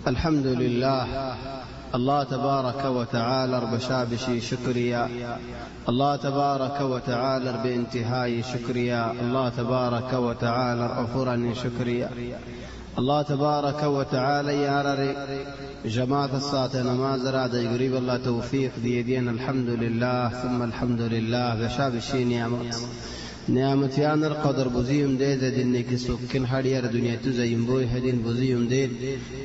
الحمد لله الله تبارك وتعالى بشابشي شكريا الله تبارك وتعالى بانتهاء شكريا الله تبارك وتعالى أفرني شكريا الله تبارك وتعالى يارري جماعة الصلاة نماز رادة يقريب الله توفيق ديدين الحمد لله ثم الحمد لله بشابشي نعمت يان القدر بزيم ديد دينك سكن حرير دنيا تزين بوي هدين بزيم ديد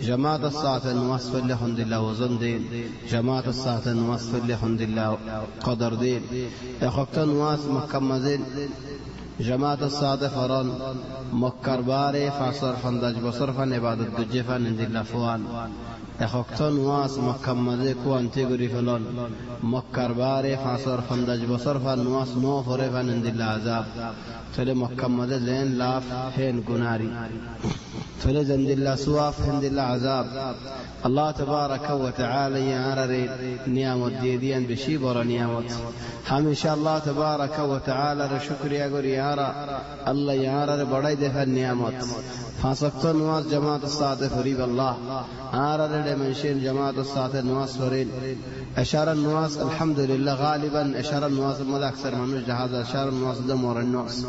جماعة الصلاة نوصف لحمد الله وزن دين جماعة الصلاة نوصف لحمد الله قدر دين اخوكتن واس مكمزين جماعة الصلاة فران مكر باري فاصر فندج بصرفا عبادت دجفا عند الله فوان اخوكتن واس مكمزي كوان تيغري فلان مكر باري فاصر فندج بصرفا واس نو فرفا عند الله عذاب تلي مكمزي زين لاف هين قناري تلي زند الله سواف عند الله عذاب الله تبارك وتعالى يعرري نعمت ديديان بشيبر نعمت هميشه الله تبارك وتعالى شكر يقول يارا الله يعرر بڑاي دفع النعمت فاسقت نواز جماعة الصلاة فريب الله عرر لمنشين جماعة الصلاة نواز فرين اشار النواز الحمد لله غالبا اشار النواز ماذا اكثر منوش جهاز اشار النواز دمور النواز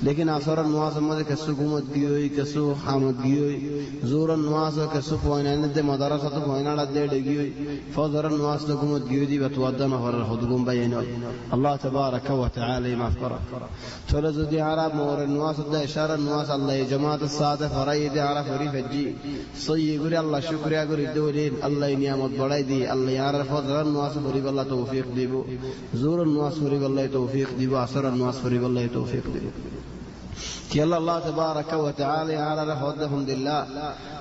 لیکن اثر النواز ماذا كسو قومت گيوي كسو حامد گيوي زور النواز كسو فوينان دي مدرسة فوينان دي گيوي فوزر النواز قومت گيوي دي بتودنا فر الخدقون بينو الله تبارك وتعالى ما فرق فلزو دي عرب مور النواز ده اشار النواز الله جماعة الصلاة فريد عرف فريف الجي صي يقول الله شكر يقول الدولين الله نعمت بڑاي دي الله يعرف فوزر النواز فريب الله توفيق ديبو زور النواز فريب الله توفيق ديبو اثر النواز فريب الله توفيق ديبو يلا الله تبارك وتعالى على رفضهم لله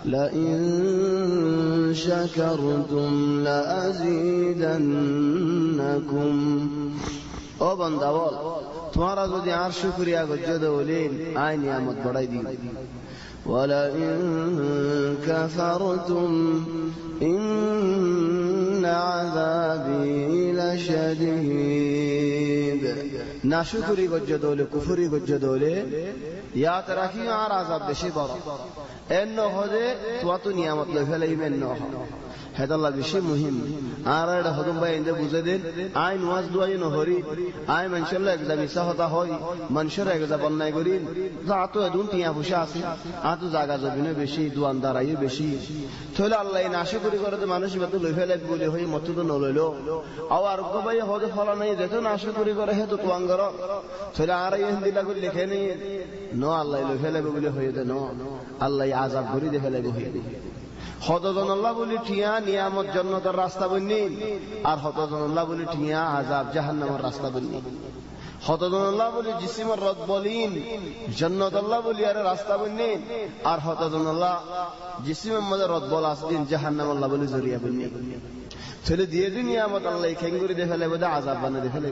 لئن شكرتم لأزيدنكم او بندوال تمہارا جو دیار شکریہ گجد ولین آئی نعمت بڑائی دی ولئن كفرتم إن عذابي لشديد ناشكري گجدولے کفری گجدولے یا تراکی آر عذاب بشی برا انو خودے تو نعمت لفلئی میں انو هذا الله بشيء مهم آراد خدم باينده بوزدين آي نواز دوائي نهوري آي منشر الله اگزا ميساهتا هوي منشر اگزا بلناي گورين زعطو ادون تيا فشاسي آتو زاگا زبينه بشي دوان دارائي بشي تولا الله ناشكري کرده مانوش بطو لفلق بولي هوي متدو نولولو او ارگو باي هود فلا نهي دهتو ناشكري کره هتو توانگرا تولا آرائي هندي لگو لکhe نهي نو الله لفلق بولي هوي ده نو الله عذاب گوري ده فلق هوي ده হতজন আল্লাহ বলি ঠিয়া নিয়ামত জান্নাতের রাস্তা বন্নি আর হতজন আল্লাহ বলি ঠিয়া আযাব জাহান্নামের রাস্তা বন্নি হতজন আল্লাহ বলি জিসিমের রদ বলিন জান্নাত আল্লাহ বলি আর রাস্তা বন্নি আর হতজন আল্লাহ জিসিমের মধ্যে রদ বল আসদিন জাহান্নাম আল্লাহ বলি জরিয়া বন্নি ছেলে দিয়ে দিন নিয়ামত আল্লাহ খেঙ্গুরি দে ফেলে বদে আযাব বানা দে ফেলে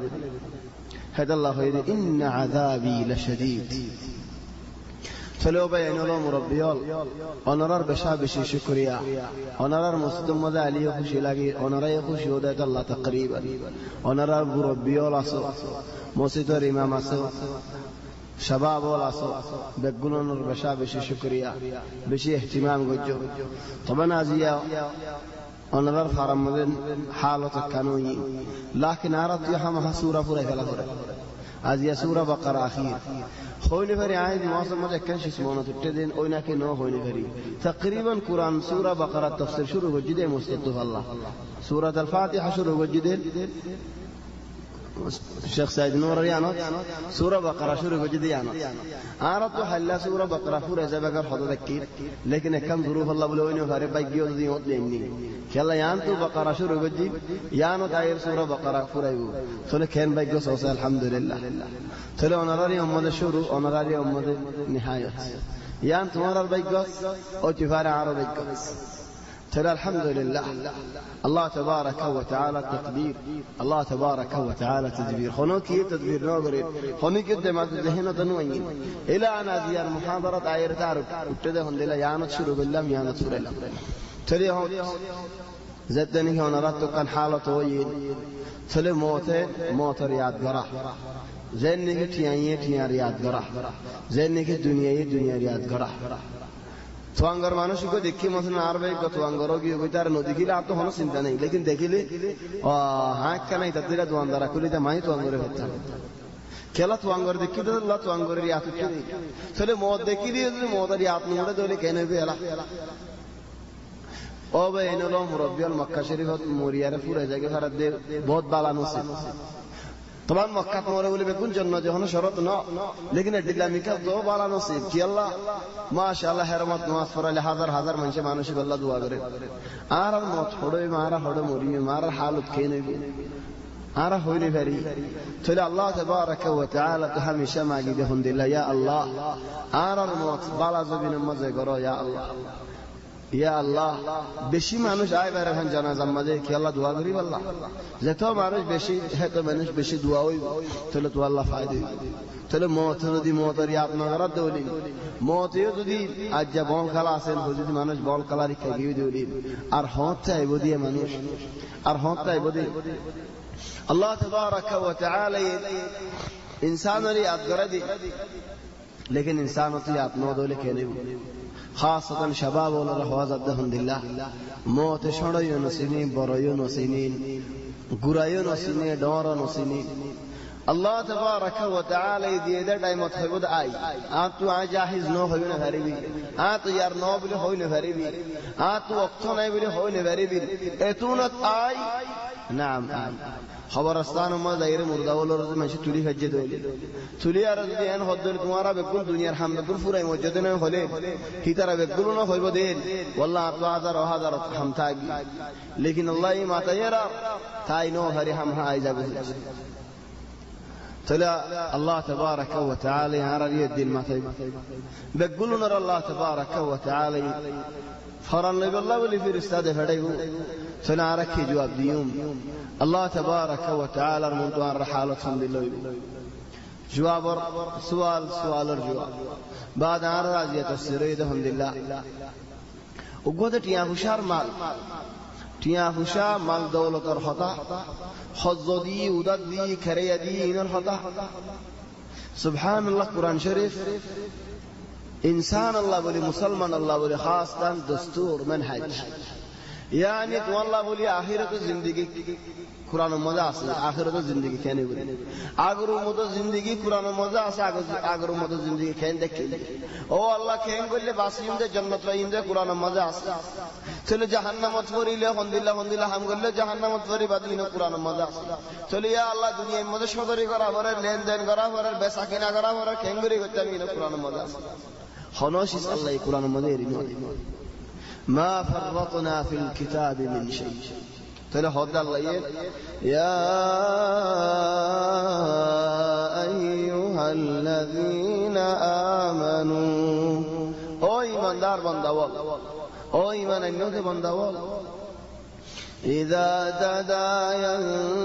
هذا الله هيدي ان عذابي لشديد فلو بين الله مربيال ونرى بشابشي شكريا ونرى مسلم ماذا عليه خوشي لاقي ونرى خوشي ودات الله تقريبا ونرى مربيال اسو موسيتر امام اسو شباب والاسو بقولون بشابشي شكريا بشي اهتمام گجو طبعا ازيا ونرى فرمدن حالة كانوي لكن عرض يحمها سورة فرا فلا فرا ازيا سورة بقرة اخير خويني فري عايز مواسم مجا كنش اسمونه تتدين اوينا كي نو خويني فري تقريبا قرآن سورة بقرة تفسير شروع وجده مستطف الله سورة الفاتحة شروع وجده الشيخ سيد نور ريانوت سورة بقرة شروع وجده يانوت عرضت حلا سورة بقرة فورة زبقر حضو ذكير لكن كم ظروف الله بلويني وفاري باقيو ذي موت لإني كلا يانتو بقرة شروع وجده يانوت عير سورة بقرة فورة يقول سولة كين باقيو صوصي الحمد لله تلو ونراري أمد الشروع ونراري أمد نهاية يان تمارا البيقص أو تفارع عرى البيقص تلو الحمد لله الله تبارك وتعالى التقدير الله تبارك وتعالى تدبير خنوكي تدبير نوغري خنوكي قدمات الذهن تنوين إلى أن هذه المحاضرة عير تعرف ابتدهم لله يانت شروع بالله يانت سورة الله تلو زدني هنا راتو كان حالة وين تلو موت رياض قرح زين که تیانی تیان ریاد گراه زین که دنیای دنیا ریاد گراه তোয়াঙ্গর মানুষকে দেখি মতন আর ভাই তোয়াঙ্গরও গিয়ে কই তার নদী গিলে আর তো কোনো চিন্তা নেই লেকিন দেখিলে হাঁক কানাই তাদের দোয়ানদারা খুলিতে মাই তোয়াঙ্গরে হতাম খেলা তোয়াঙ্গর দেখি তো তোয়াঙ্গরের ইয়াত তাহলে মদ দেখি দিয়ে যদি মদের ইয়াত নোড়ে দলে কেন এলা ও ভাই এনলো মুরব্বিয়াল মক্কা শরীফত মরিয়ারে পুরে জায়গা ফেরত দে বহুত বালানো আছে তোমার মক্কাত মরে বলে বেগুন জন্য যখন শরত ন লেকিন ডিলামিকা তো বালা নসিব কি আল্লাহ মাশাআল্লাহ হেরমত নামাজ পড়ালে হাজার হাজার মানুষ আল্লাহ দোয়া করে আর মত হড়ে মারা হড়ে মরি মারার হালত খেয়ে নেবে আর হইলে ভারি তাহলে আল্লাহ তাবারাকা ওয়া তাআলা তো হামেশা মাগি দেখুন দিল্লা ইয়া আল্লাহ আর মত বালা জবিনের মজে করো ইয়া আল্লাহ ইয়া আল্লাহ বেশি মানুষ আয় বের এখন জানাজার মাঝে কি আল্লাহ দোয়া করি আল্লাহ যত মানুষ বেশি হেতো মানুষ বেশি দোয়া হইব তাহলে তো আল্লাহ ফায়দা হইব তাহলে মত যদি মতের আপনার দৌলি মতেও যদি আজ যা বল খেলা আছেন যদি মানুষ বল খেলা রেখে গিয়ে দৌলি আর হত চাইব দিয়ে মানুষ আর হত চাইব দিয়ে আল্লাহ তাবারাকা ওয়া তাআলা ইনসানের ইয়াদ করে দি লেকিন ইনসানতি আপনো দৌলে কে নেব خاصة شباب ولا رهواز الدهن لله موت شريو نسيني بريو نسيني قريو نسيني دورو نسيني الله تبارك وتعالى يدي دائما تحبود آي آتو جاهز نو هيون غريبي آتو يار نو بلي هيون غريبي آتو وقتو ناي بلي هيون غريبي اتونت آي نعم خبرستان ما دايره مرداول روز ماشي তুলি হজ্জে দইলে তুলি আর যদি এন হদ্দল তোমারা বেকুল দুনিয়ার হাম বেকুল ফুরাই মসজিদে না হলে হিতারা বেকুল না হইব দেন والله হাজার হাজার হাম থাকি লেকিন আল্লাহ মাতায়েরা তাই নো হরি হাম হাই যাবে তাহলে আল্লাহ তাবারাকা ওয়া তাআলা আর দিন মাতাই বেকুল নর আল্লাহ তাবারাকা ওয়া তাআলা ফরান নবী আল্লাহ বলি ফেরেশতা দে ফেড়াইবো তাহলে আর কি জবাব দিউম الله تبارك وتعالى المنطقة حالة الحمد لله جواب سؤال الجواب بعد عن راجية السريد الحمد لله وقد تيا فشار مال دولة الخطا خذ دي ودد دي كريا دي إن الخطا سبحان الله قرآن شريف إنسان الله ولي مسلمان الله ولي خاصة دستور منهج يعني تو الله ولي آخرة الزندگی قرآن مزه আছে আখিরাতের জিন্দেগি কেন বলে আগের মতো জিন্দেগি কোরআন মজা আছে আগের মতো জিন্দেগি কেন দেখি ও আল্লাহ কেন বললে বাসিন্দে জান্নাত লাইন্দে কোরআন মজা আছে চলে জাহান্নামত পড়িলে হন্দিল্লাহ হাম করলে জাহান্নামত পড়ি বাদিন কোরআন মজা আছে চলে ইয়া আল্লাহ দুনিয়ার মধ্যে সদরি করা পরে লেনদেন করা পরে বেচা কিনা করা পরে কেন করি করতে আমি কোরআন মজা আছে হনসিস আল্লাহ কোরআন মজা এরিনো ما فرطنا في الكتاب من شيء তাহলে হদ আল্লাহ ইয়া আইয়ুহাল্লাযীনা আমানু ও ঈমানদার বান্দাওয়াল ও ঈমান আনতে বান্দাওয়াল ইযা তাদায়ানতুম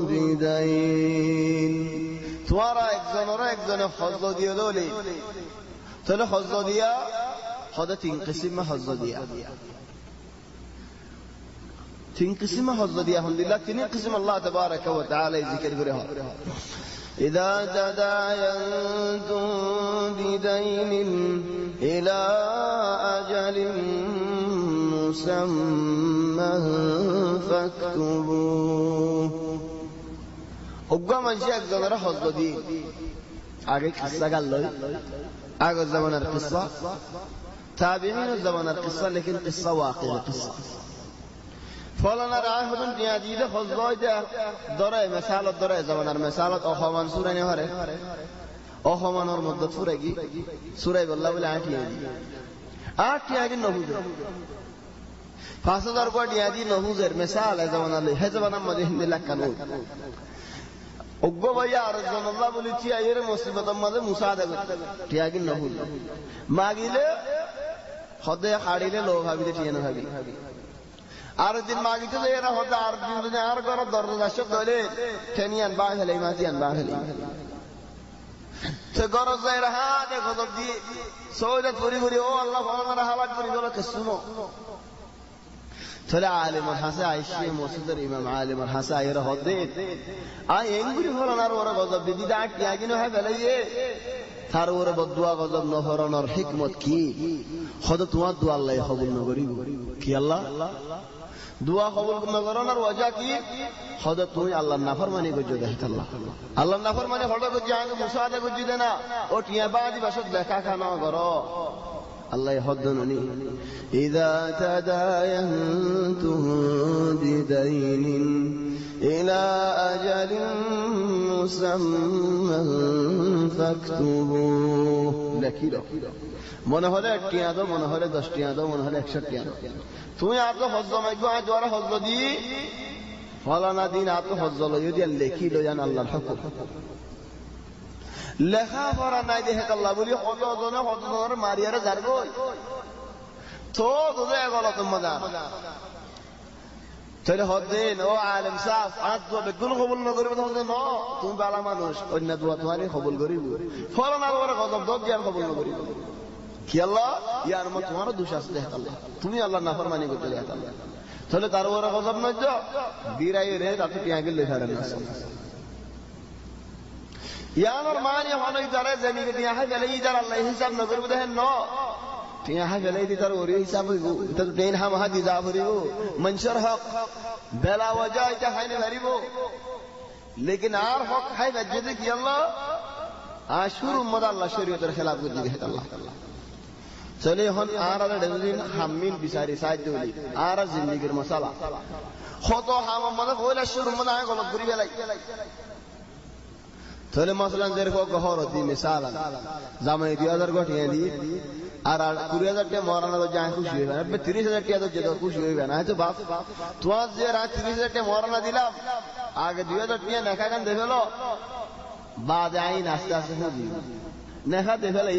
বিদাইন তোমরা একজনে হজ্জ দিয়ে দলে তাহলে হজ্জ দিয়া হদ তিন কিসিমে হজ্জ দিয়া তিন কিসিমে হজ্জ দিয়া আলহামদুলিল্লাহ তিন কিসিম আল্লাহ তাবারাকা ওয়া তাআলা জিকির করে হয় ইযা তাদায়ানতুম বিদাইনিন ইলা আজালিন মুসাম্মা ফাকতুবু ওগা মানুষ একজনের হজ্জ দিয়ে আগে কিসসা গেল আগে জামানার কিসসা তাবিঈনের জামানার কিসসা লেকিন কিসসা ওয়াকিআ কিসসা ফলানা রায় হদন দিয়া দিলে হজ্জয় দে দরে মিসালত দরে জামানার মিসালত অহমান সূরা নে হরে অহমানের মধ্যে সূরা কি সূরা আল্লাহ বলে আটি আগে নহুজ 5000 কোটি দিয়া নহুজের মিসাল জামানার হে জামানার মধ্যে হিন্দি লাকানো ওগো ভাইয়া রাসূলুল্লাহ বলেছি এর মুসিবতের মধ্যে মুসাদা করতে টিয়াগি নহুল মাগিলে হদে হাড়িলে লো ভাবিতে টিয়ানো ভাবি আর দিন মাগিতে যে এরা হদে আর দিন যদি আর করে দরজা সব ধরে টেনিয়ান বাহেলে মাজিয়ান বাহেলে তো গরজ এরা হা দেখো তো দি সৌদা পুরি ও আল্লাহ আমার হালাত করি বলে কে শুনো তাহলে আলেমর হাসে আইসি মসজিদের ইমাম আলেমর হাসে আইরা হদে আই এঙ্গুরি ফলানার ওরা গজব দিদি আটি আগিনো হয় ফেলাইয়ে তার ওরে বদুয়া গজব নহরণর হিকমত কি হদ তোমার দোয়া আল্লাহ কবুল নকরিব কি আল্লাহ দোয়া কবুল নকরণর ওয়াজা কি হদ তুমি আল্লাহর নাফরমানি করছো দেখত আল্লাহ আল্লাহর নাফরমানি হদ করছি আগে মুসাদা করছি না ও টিয়া বাদি বাসত দেখা খানা করো আল্লাহ হদ্দননি ইযা তাদায়ানতুম বিদাইনিন ইলা আজালিন মুসাম্মান ফাকতুবু লেখিলো মনে হলে 1 টিয়া দাও মনে হলে 10 টিয়া দাও মনে হলে 100 টিয়া দাও তুমি আজ হজ্জ মাইগো আজ ওরা হজ্জ দি ফলানা দিন আত হজ্জ লইও দিয়া লেখিলো জান আল্লাহর হুকুম লেখা পড়া নাই দেখে আল্লাহ বলি হজনে মারিয়ারে যারগো তো তোদের গলত মজা তাহলে হদ্দিন ও আলেম সাফ আজ তো বেগুন কবুল না করিব তাহলে ন তুমি বালা মানুষ অন্য দোয়া তোমারই কবুল করিব ফলানা করে গজব দব দিয়া কবুল না করিব কি আল্লাহ ইয়ার মত তোমারও দোষ আছে দেখে আল্লাহ তুমি আল্লাহর নাফরমানি করতে দেখে আল্লাহ তাহলে তার ওরা গজব নয় যে বিরাই রে তাতে টিয়াগে লেখারে না ইয়ানোর মানে হনই যারা জমিকে টিয়া হাই গেলে ইদার আল্লাহ হিসাব না করবে দেখেন ন টিয়া হাই গেলে তার ওরে হিসাব হইব এটা তো টেন হাম হাদি যা ভরিব মনসর হক বেলা ওয়াজা এটা হাইনে ভরিব লেকিন আর হক হাই যদি কি আল্লাহ আশুর উম্মত আল্লাহ শরীয়তের খেলাফ করে দিবে আল্লাহ চলে হন আর দিন হামিল বিচারি সাহায্য হলি আর জিন্দেগীর মশালা কত হাম মানে কইলা শুরু মানে আয় গলত করি বেলাই তাহলে মাসলান যেরকম গহর হতি মিসাল জামাই 2000 গঠিয়ে দি আর 20000 টাকা মরানা যায় খুশি হইবে 30000 টাকা তো যেটা খুশি হইবে না তো বাপ তোমার যে রাত 30000 টাকা মরানা দিলাম আগে 2000 টাকা নেখা গান দেবেলো বাদে আইন আস্তে আস্তে হবি নেখা দেবেলে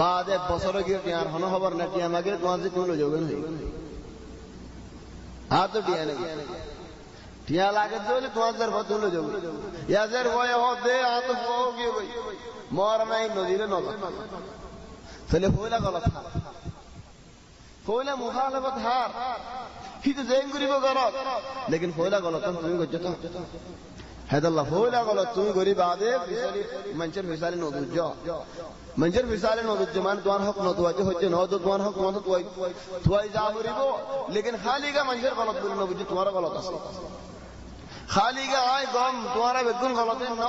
বাদে বছরে গিয়ে টিয়ার হন খবর না টিয়া মাগে তোমার যে কোন যোগন হই আর তো টিয়া নাকি টিয়া লাগে তো তোমাদের বদল যাব ইয়াজের ভয় হবে আত কি ভাই মর নাই নদীরে নজর তাহলে ফয়লা গলত ফয়লা মুখালাফত হার হিতে জেন করিব গলত লেকিন ফয়লা গলত তুমি গজ্জ তো হেদাল্লাহ ফয়লা গলত তুমি গরিব আদে মঞ্চের ফিসালে নদুজ মঞ্চের ফিসালে নদুজ মান তোমার হক নদুজ হচ্ছে নদ তোমার হক মত তুই যা করিব লেকিন খালিগা মঞ্চের গলত বলি নবুজ তোমার গলত আছে খালিগা আয় গম তোমারা বেগুন গলতে ন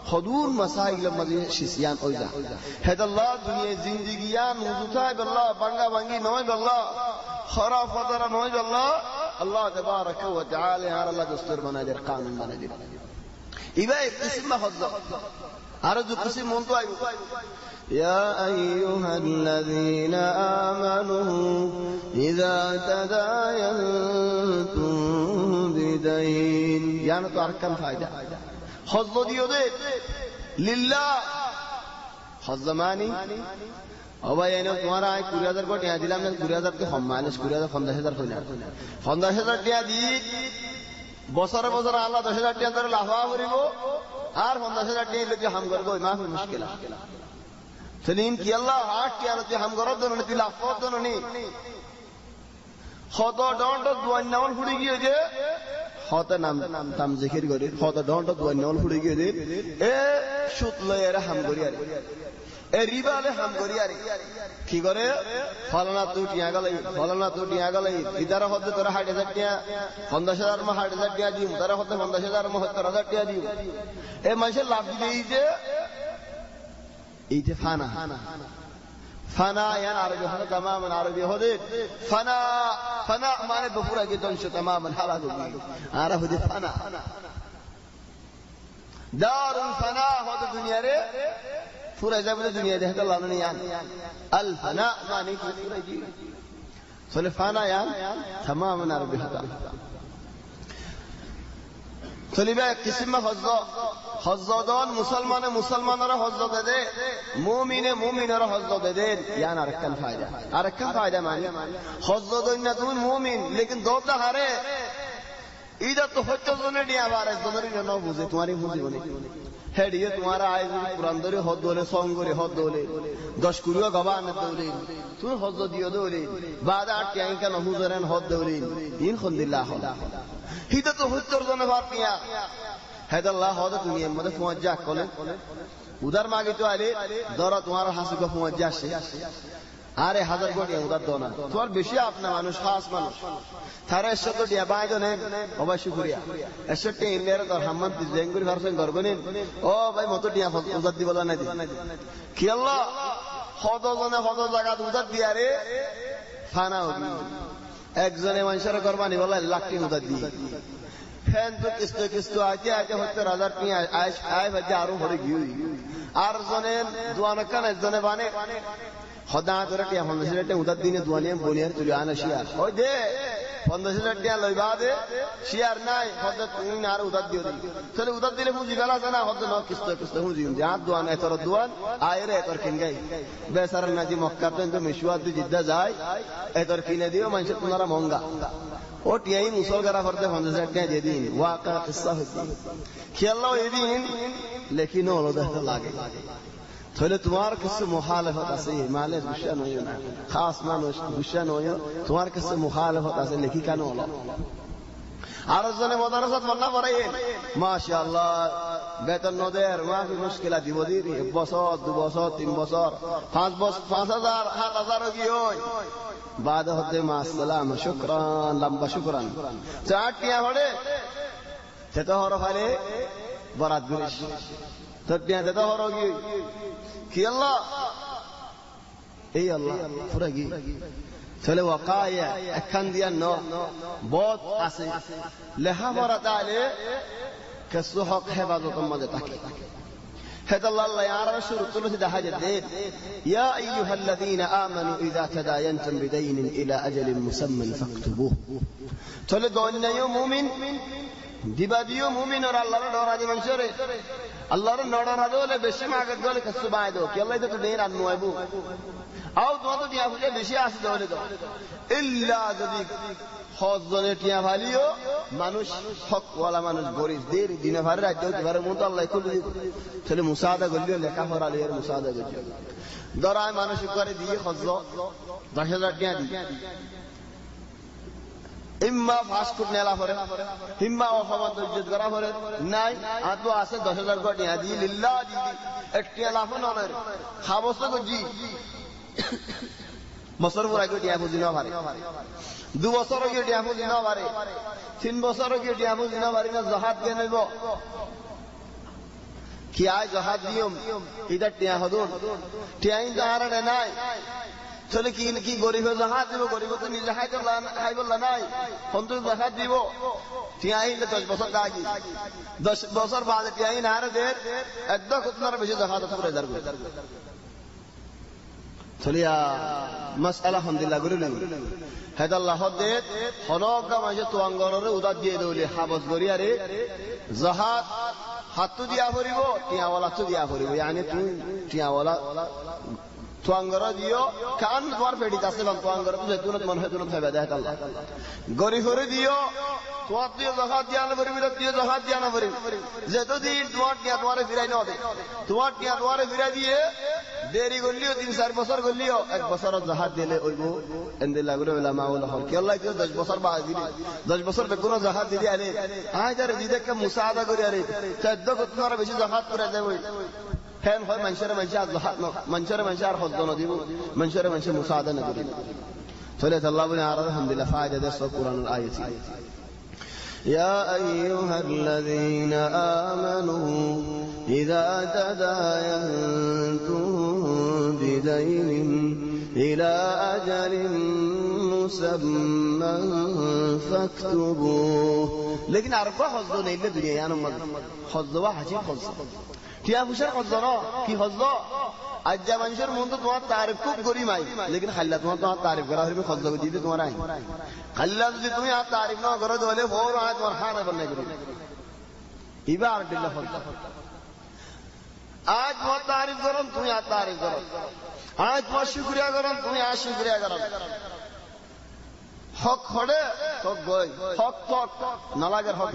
হদুর মাসাইল মাঝে শিসিয়ান ওইদা হেদাল্লাহ দুনিয়া জিন্দেগিয়ান মুজুতায় বিল্লাহ বাঙ্গা বাঙ্গি নয় বিল্লাহ খরাফ ফাতারা নয় বিল্লাহ আল্লাহ তাবারাক ওয়া তাআলা আর আল্লাহ দস্তুর বানাদের কানুন বানাদের ইবাই কিসমা হজ্জ আর যে কিসম মন তো আইবো يا أيها الذين آمنوا إذا تداينتم بدين يعني تو أركان فايدة حظ ديو دي لله حظ ماني অবা এনে তোমার আয় 20000 কোটি টাকা দিলাম না 20000 কে কম মাইনাস 20000 50000 কইনা 50000 টাকা দি বছরে বছরে আল্লাহ 10000 টাকা ধরে লাভ করিব আর 50000 টাকা লইতে হাম করব মাফ মুশকিল সেলিম কি আল্লাহ 8 টাকা লইতে হাম করব দন নি লাভ দন নি কত ডন্ট দুয়ান নামল ফুড়ি গিয়ে যে কত নাম তাম জিকির করে কত ডন্ট দুয়ান নামল ফুড়ি গিয়ে যে এ সুত লয়ের হাম করি আর এ রিবালে হাম করি আর কি করে ফলানা তুই টিয়া গলাই ফলানা তুই টিয়া গলাই ইদারা হতে তোরা 60000 টাকা 50000 মা 60000 টাকা দিম তোরা হতে 50000 মা 70000 টাকা দিম এ মাসে লাভ দিই যে এইতে ফানা ফানা ইয়ান আরবি হলো तमाम আরবি হদে ফানা ফানা মানে বপুরা কে দংশ तमाम হালাক হই আর হদে ফানা দারুল ফানা হদে দুনিয়া রে পুরা যাবে দুনিয়া দেখতে আল্লাহ নে ইয়ান আল ফানা মানে কি পুরা জি ফলে ফানা ইয়ান तमाम আরবি হদা চলিবে কিসমা হজ্জ হজ্জদন মুসলমানে মুসলমানরা হজ্জ দে মুমিনে মুমিনরা হজ্জ দে ইয়ান আরেকখান ফায়দা মানে হজ্জ দইনা তুমি মুমিন লেকিন দোতা হারে ইদা তো হজ্জ জনে দিয়া বারে জনের ন বুঝে তোমারই বুঝিব নি হেডিয়ে তোমার আয় কুরআন ধরে হদ দলে সং করে হদ দলে 10 কুরিও গবান দলে তুমি হজ্জ দিও দলে বাদা আটকে কেন হুজুরান হদ দলে ইন খুনদিল্লাহ হিদা তো হজ্জর জনে বাদ নিয়া হেদাল্লাহ হদ দুনিয়ার মধ্যে পৌঁছা কলে উদার মাগে তো আরে ধরো তোমার হাসি গো পৌঁছা আসে আরে 1000 কোটি উদার দো না তোমার বেশি আপনা মানুষ খাস মানুষ তারা 100 টিয়া বাইজনে অবশ্য শুকরিয়া 100 টিয়া ইন্ডিয়ার তোর হাম্মদ জেঙ্গুরি ভারসেন গরগনিন ও ভাই মত টিয়া উদার দিব না দি কি আল্লাহ হদ জনে হদ জায়গা উদার দিয়া রে ফানা হবি একজনে মানুষের কুরবানি বলা লাখ টি উদার দি ফ্যান তো কিস্ত আইতে আইতে হচ্ছে 1000 টিয়া আয় বাজে আরো ভরে গিয়ে আর জনে দুয়ানা কান একজনে বানে হদা ধরে টিয়া 50,000 টাকা উদার দিনে দুয়ানিয়াম বলিয়ার তুলি আনা শিয়ার ওই দে 50,000 টাকা লইবা দে শিয়ার নাই হদা তুমি আর উদার দিও দি তাহলে উদার দিলে পুঁজি গেল আছে না হদা ন কিস্ত পুঁজি যা দুয়ান এতর দুয়ান আয়রে এতর কিন গাই বেসার নাজি মক্কা তো মিশওয়াত দি জিদ্দা যায় এতর কিনে দিও মানুষ তোমারা মহঙ্গা ও টিয়াই মুসলগারা করতে 50,000 টাকা দিয়ে দিন ওয়াকা কিসসা হইছে খেয়াল্লাহ এদিন লেকিন হলো দেখতে লাগে তাহলে তোমার কিছু মুখালেফত আছে মালে গুসা নয় না খাস মানুষ গুসা নয় তোমার কিছু মুখালেফত আছে লেখি কেন হলো আর জনে মাদ্রাসাত মন্না পড়াই মাশাআল্লাহ বেতন নদের মাফি মুশকিলা দিব দি 1 বছর 2 বছর 3 বছর 5 বছর 5000 7000 কি হয় বাদ হতে মা সালাম শুকরান লম্বা শুকরান চাটিয়া হড়ে সেটা হর ফালে বরাত গুলিশ তটিয়া সেটা হর কি আল্লাহ এই আল্লাহ পুরা কি তাহলে ওয়াকায়া একখান দিয়া ন বহুত আছে লেহা বরাত আলে কসু হক হেফাজতের মধ্যে থাকে هذا الله يعرف شروط له حاجة يا أيها الذين آمنوا إذا تداينتم بدين إلى أجل مسمى فاكتبوه تولدون يوم مؤمن دبابيو مؤمن اور الله را راضي منشره الله را نڑا راضي বেশি মাগত গলে কসু বাইদো কি আল্লাহ তো দেন আনু আইবো আও তো দিয়া বুঝে বেশি আসে দলে তো ইল্লা যদি হজনে টিয়া ভালিও মানুষ হক ওয়ালা মানুষ গরিব দের দিনে ভারে রাত হতে পারে মত আল্লাহ খুলে তাহলে মুসাদা করলিও লেখা পড়া লিয়ার মুসাদা করলিও দরায় মানুষ করে দিয়ে হজ 10,000 টাকা দি ইম্মা ফাস্ট ফুড নেলা পরে ইম্মা ওফামাত ইজ্জত করা পরে নাই আতো আছে 10,000 টাকা দি লিল্লাহ দি একটা লাফ নরে খাবস তো জি বছর পর আগে টিয়া বুঝি না পারে 2 বছর আগে টিয়া বুঝি না পারে 3 বছর আগে টিয়া বুঝি না পারে না জাহাদ কে নেব কি আয় জাহাদ দিয়ম এটা টিয়া হদুন টিয়াই জাহারে নাই চলে কি কি গরিব জাহাদ দিব গরিব তো নিজে খাই বললা নাই অন্তত জাহাদ দিব টিয়াই 10 বছর আগে 10 বছর বাদে টিয়াই না রে দে একদম কতনার বেশি জাহাদ করে দাঁড়বে চলিয়া মাসআলা আলহামদুলিল্লাহ গুরুলেন হেদ আল্লাহ দে হনকা মাঝে তো আঙ্গরে উদার দিয়ে দৌলে হাবস গরিয়ারে জাহাদ হাতু দিয়া ভরিব টিয়াওয়ালা তো দিয়া ভরিব মানে তুই টিয়াওয়ালা তো আঙ্গরা দিও কান তোমার পেডিতে আছে তো আঙ্গরা তো যেতুনত মন হেতুনত হবে দেখ আল্লাহ গরি করে দিও তোমার দিয়ে জাহাদ দিয়া না ভরিব দিয়ে জাহাদ দিয়া না ভরিব যতদিন তোমার টিয়া তোমারে ফিরাই না হবে তোমার টিয়া তোমারে ফিরাই দিয়ে দেরি করলিও 3-4 বছর করলিও 1 বছর জাহাদ দিলে ওইবো এন্ডে লাগরে উলামা ওলা হল কি আল্লাহ কেউ 10 বছর বাদ দিলি 10 বছর বেগুন জাহাদ দিলি আরে আয় যারে দিদেকে মুসাদা করি আরে 14 কতবার বেশি জাহাদ করে যাবে ফেন হয় মানুষের মানুষ জাহাদ না মানুষের মানুষ আর হদ না দিব মানুষের মানুষ মুসাদা না করি চলে আল্লাহ বলে আর আলহামদুলিল্লাহ ফায়দা দেশ কোরআনের আয়াত يا أيها الذين آمنوا إذا تداينتم بدين إلى أجل مسمى فاكتبوه لكن أربع حظنا إلا الدنيا يعني حظ واحد حظ টিয়া পয়সা খরচ না কি খরচ আজ মানুষের মন তো তোমার তারিফ খুব করি মাই লেকিন খাল্লা তোমার তারিফ করা হইবে খরচ দিতে তোমার আই খাল্লা যদি তুমি আর তারিফ না করো তাহলে ফোর আয় তোমার খানা বন্না করি এবার দিল্লা খরচ আজ তোমার তারিফ করো তুমি আর তারিফ করো আজ তোমার শুকরিয়া করো তুমি আর শুকরিয়া করো হক হড়ে হক গই হক হক নালাগের হক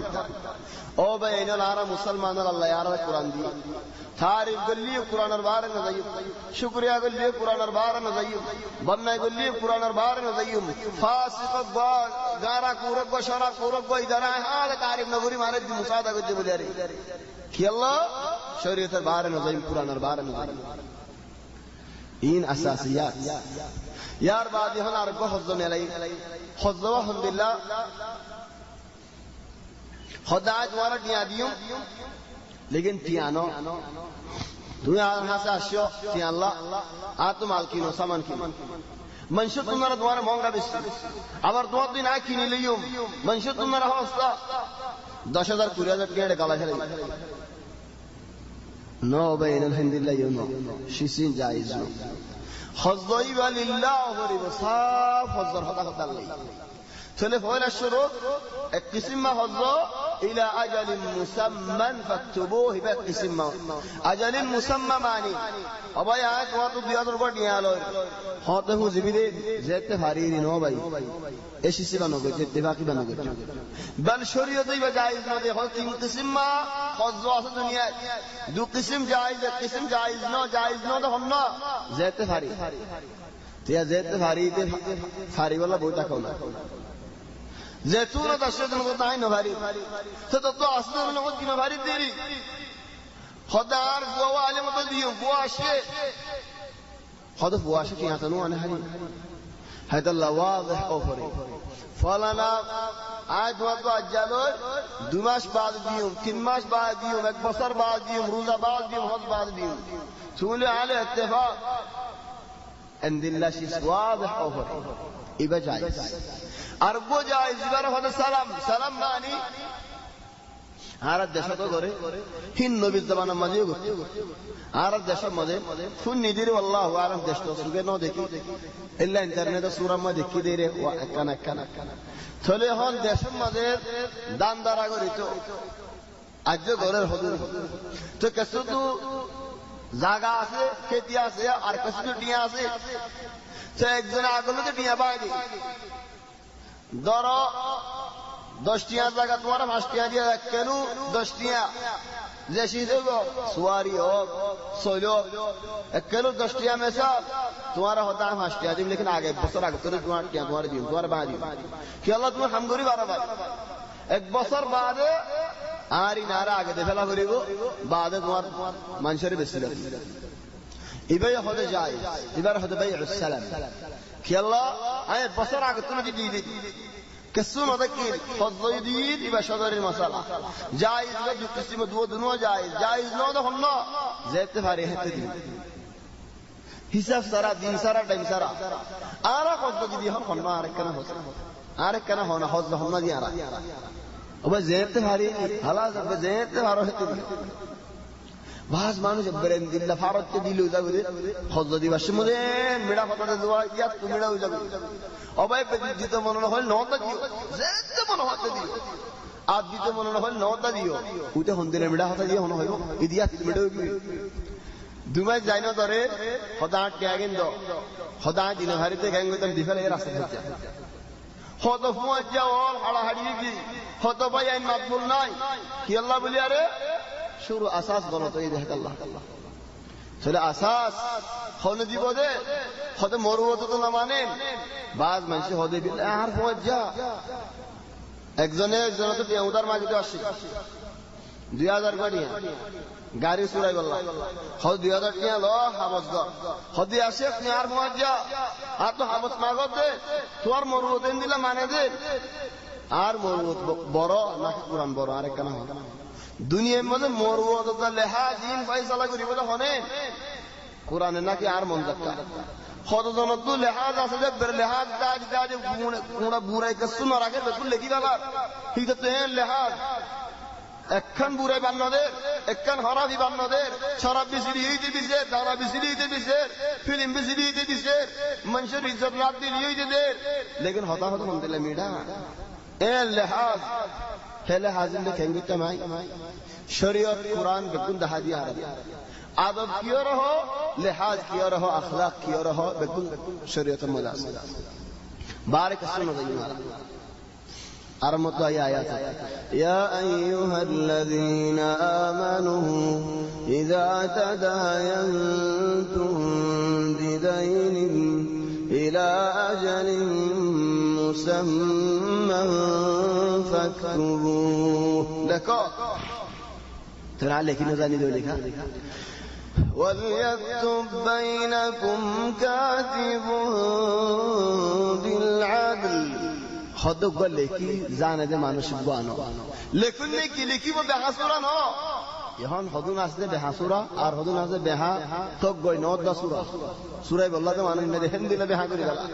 ও ভাই এই নারা মুসলমানের আল্লাহ আর কোরআন দিয়ে তারিফ গলিয়ে কোরআনের বারে না যাইও শুকরিয়া গলিয়ে কোরআনের বারে না যাইও বন্নাই গলিয়ে কোরআনের বারে না যাইও ফাসিক বা গারা কুরক বা শরাব কুরক বা ইদারা হাল তারিফ নগরী মানে দি মুসাদা করতে বলে আরে কি আল্লাহ শরীয়তের বারে না যাইও কোরআনের বারে না ইন আসাসিয়াত यार बाद यहाँ आर को हज़्ज़ो में लाई हज़्ज़ो अल्हम्दुलिल्लाह खुदा तुम्हारा दिया दियो लेकिन पियानो तुम्हें यहाँ से आश्यो पियान ला आ तुम आलकीनो सामान की मंशुत तुम्हारा मोंगा बिस्तर अबर तुम्हारा दिन आँखी नहीं लियो मंशुत तुम्हारा हौसला 10,000 20,000 केड़े काला चले नो बेन अल्हम्दुलिल्लाह यो नो शिसिन जायज़ नो हज़्ज़ोई वलिल्लाह वरी वसाफ हज़्ज़र खुदा खुदा ली चले फौल الشروط القسم हज़्ज़ो إلى أجل مسمى فاكتبوه بقسم أجل مسمى معني अब यहाँ तो तो दिया तो बड़ी यहाँ लो होते हुए ज़िबिदे ज़ेते फारीरी नो भाई ऐसी सी बनोगे ज़ेते बाकी बनोगे बल शरीयत ही बजाइज़ न दे हो तीन किस्म हज़्ज़ो आसे दुनिया दो किस्म जायज़ नो तो हम ना ज़ेते फारी तो या ज़ेते फारी वाला बहुत कौन जैतून और दशरथ ने बताया नवारी तो असली में लोगों की नवारी तेरी खुदार वो वाले मत दियो वो आशे की यहाँ तनु आने हरी है तो लवाज़ ओफरे फलाना आज वहाँ तो अज्जालो 2 मास बाद दियो 3 मास बाद दियो एक बसर बाद दियो रोज़ा बाद दियो हज बाद दियो सुले आले इत्तेफाक अंदिल्ला शिस वाज़ ओफरे इबा जायज़ अरबो जायज़ इबारा होता सलाम मानी आरत देशा तो करे हिन नबी ज़बान मज़े को आरत देशा मज़े फुन निदिर वल्लाह आरत देश तो सुगे नो देखी इल्ला इंटरनेट तो सूरा में देखी दे रहे वा कना थोले हन देशा मज़े दानदारा को रितो आज जो गोरे होदू तो कैसे तो जागा से खेतिया से और कैसे तो डिया से तो एक जन आगलो तो डिया बागी दरो 10 टिया जागा तुम्हारा 5 टिया दिया केनु 10 टिया जैसी देखो सवारी हो सोलो केनु 10 टिया में से तुम्हारा होता है 5 टिया दिन लेकिन आगे बसर आगे तुम्हारे दिन तुम्हारे बाद कि अल्लाह तुम्हें हमगोरी बार एक बसर बाद आरी नारा आगे देखेला करेगो बाद तुम्हारा मंशरी बेसिल इबे होते जाए इबार होते बैउ सलाम कि अल्लाह आए बसर आगे तुम्हें दी كسون ذكير فالضيدين يبقى شجر المسألة جائز لا جو قسم دو جائز لا ده هم لا زيت فاري هتدي حساب سارا دين سارا دين سارا آرا خود جدي هم ما آرك كنا هونا خود هم ما دي آرا وبس زيت فاري خلاص بس زيت فارو هتدي बाज मानो जब बरें दिल लफारत के दिल उजा गुरे खुद दी बश मुझे मेरा पता है दुआ या तू मेरा उजा गुरे और भाई जितो मनो ना हो नौता दियो ज़्यादा मनो होता दियो आप जितो मनो ना हो नौता दियो उते होंदे ने मेरा होता दियो होना हो इदिया मेरा होगी दुमाई जाइनो तोरे खुदा त्यागें दो खुदा जिन हरिते कहेंगे तुम दिफल ये रास्ते खच्चा हो तो फुआ जाओ हला हड़ी की हो तो भाई इन मकबूल नहीं कि अल्लाह बोले अरे शुरू असास गलत है देख अल्लाह चले असास होने दी बोले खुद मोरुवत तो न माने बाज मंशी होदे भी यार पहुंच जा एक जने तो उधर मांगे तो 2000 गाड़ियां गाड़ी सुराई वाला खुद 2000 टिया लो हामस दो खुद आशे यार पहुंच जा आ तो हामस मांगो दे तोर मोरुवत इन दिला माने दे आर मोरुवत बड़ो ना कुरान बड़ो आरे कना हो दुनिया में मोरुवत का लिहाज इन फैसला करी बोला होने कुरान ना कि आर मन दक्का खुद दोनों तो लिहाज आसे जब बर लिहाज दाज गुना बुराई का सुन रखे बिल्कुल लेगी बाबा ठीक तो है लिहाज एकन बुराई बनना दे एकन खराबी बनना दे शराब बिसरी ही थी बिसेर दाना बिसरी थी बिसेर फिल्म बिसरी थी बिसेर मंशर इज्जत रात दी ही थी दे लेकिन होता हम दिले मीडा ए लिहाज पहले हाजिर ने कहेंगे तमाई शरीयत कुरान बिल्कुल दहा दिया आदब किया रहो लिहाज किया रहो अखलाक किया रहो बिल्कुल शरीयत मुनासिब بارك السنة ذي أرمط آيات يا أيها الذين آمنوا إذا تداينتم بدين إلى أجل مسمى فاكتبوه لك ترى عليك نزاني ذلك وليكتب بينكم كاتب بالعدل خدق قال لكي زانه ده مانوش بانو لكن لكي بحصورا نو يهون خدون আসলে বেহাসুরা আর খদুন আছে বেহা তক গই নদ দা সূরা সূরায় বল্লা তো মানুষ না দেখেন দিলে বেহা করি গলা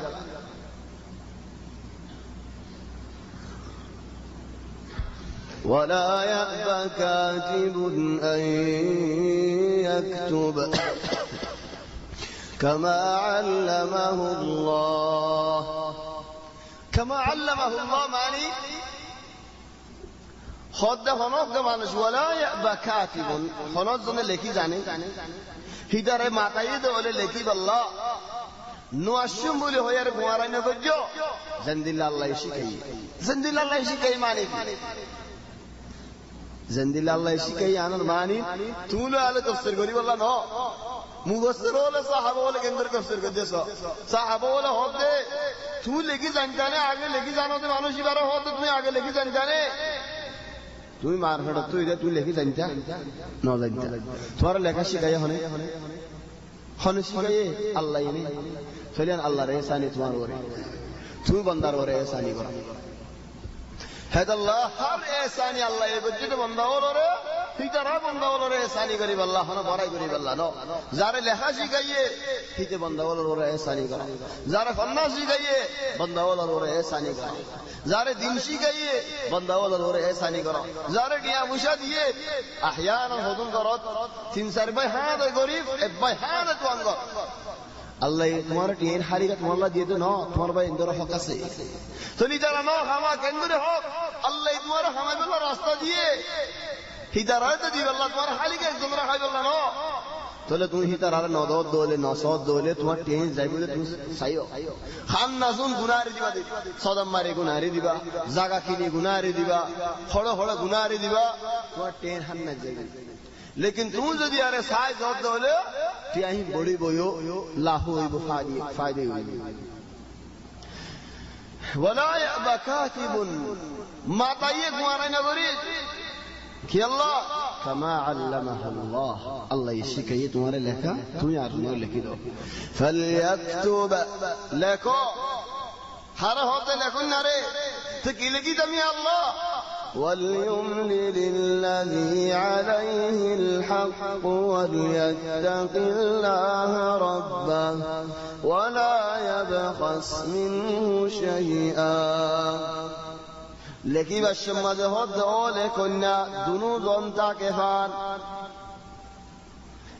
ولا يأبى كاتب أن يكتب كما علمه الله كما علمه الله معني خود خنوق دمانش ولا يأبى كاتب خنوق زن لكي زاني هدار ماتايد ولا لكي بالله نواشم بولي هو يار بوارا نفجو زندل الله يشكي زندل الله يشكي معني زندل الله يشكي أنا معني تولو على تفسير قولي والله نو مفسر ولا صحابة ولا كندر تفسير قدي صحابة ولا هود तू लेगी जानताने आगे लेगी जानो तो मानुषी बारा हो तो तुम्हें आगे लेगी जानताने तुम्हें मार खड़ा तू इधर तू लेगी जानता नौ जानता तुम्हारा लेखा शिकाया होने होने शिकाये अल्लाह ही नहीं चलिए अल्लाह रे सानी तुम्हारे ओरे तू बंदार ओरे सानी करो है तो अल्लाह हर ऐसानी अल्लाह ये बच्चे तो बंदा ओरे हितरा बंदा ओरे ऐसानी करीब अल्लाह हना बड़ा करीब अल्लाह नो ज़ारे लेखा शिकाये हिते बंदा ओरे ऐसानी करो ज़ारे फन्ना शिकाये बंदा ओरे ऐसानी करो ज़ारे दिन शिकाये बंदा ओरे ऐसानी करो ज़ारे डिया मुशा दिए अहयाना हुदुम करो तीन सर भाई हाँ तो गरीब एक भाई हाँ तो अंगो अल्लाह तुम्हारा टीन हारी का तुम्हारा दिए तो ना तुम्हारा भाई इंदर हक से तो नहीं जाना ना हमा केंद्र हक अल्लाह तुम्हारा हमें बिल्ला रास्ता दिए हिदायत दी अल्लाह तुम्हारा हाली का इंदर हाई बिल्ला ना तो ले तुम हिदायत नौ दो दोले नौ सौ दोले तुम्हारा टीन जाइबुले तुम सही हो खान नाज़ुन गुनारी दिवा दे सौदम मारे गुनारी दिवा जागा किनी गुनारी दिवा खड़ा खड़ा गुनारी दिवा तुम्हारा टीन हम न जाइबे लेकिन तुम जब यारे साइज होत दोले त्याही बड़ी बोयो लाहो इबो फायदे हुई वला यअबा कातिबुन माता ये गुआरा नगरी कि अल्लाह कमा अल्लमहु अल्लाह अल्लाह ये शिकायत तुम्हारे लेखा तुम यार ने लिखी दो फलयक्तुब लेको हर होते लेको नारे तो की लिखी तमी अल्लाह وليملل الذي عليه الحق وليتق الله ربه ولا يبخس منه شيئا لكي بشمد هد أولكنا دنوزن تاكفان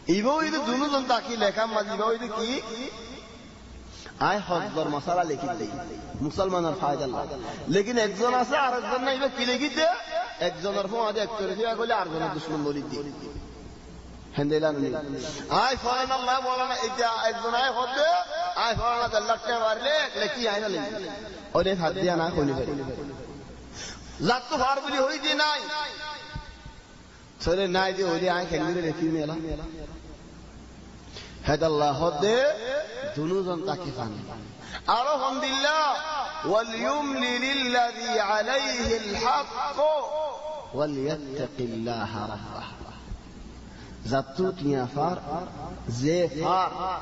إبو إذا دنوزن تاكي لكم مديبو إذا كي आए हज़र मसाला लेकिन दे मुसलमान और फायदा ला लेकिन एक जन आसे आर एक जन नहीं बे किले की दे एक जन और फुआदे एक तरह से आगोले आर जन दुश्मन बोली दी हिंदेला नहीं आए फौरन अल्लाह बोला ना एक जन आए होते आए फौरन अल्लाह के वाले लेकिन आए ना लेकिन और एक हाथ दिया ना खोली करी जात तो फार बोली हुई दी नहीं चले ना दी होली आए खेलने लेकिन मेला هذا الله هدى ذنوبا تكفان أرهم بالله وليملل الذي عليه الحق وليتق الله ربه زبطوت يافار زيفار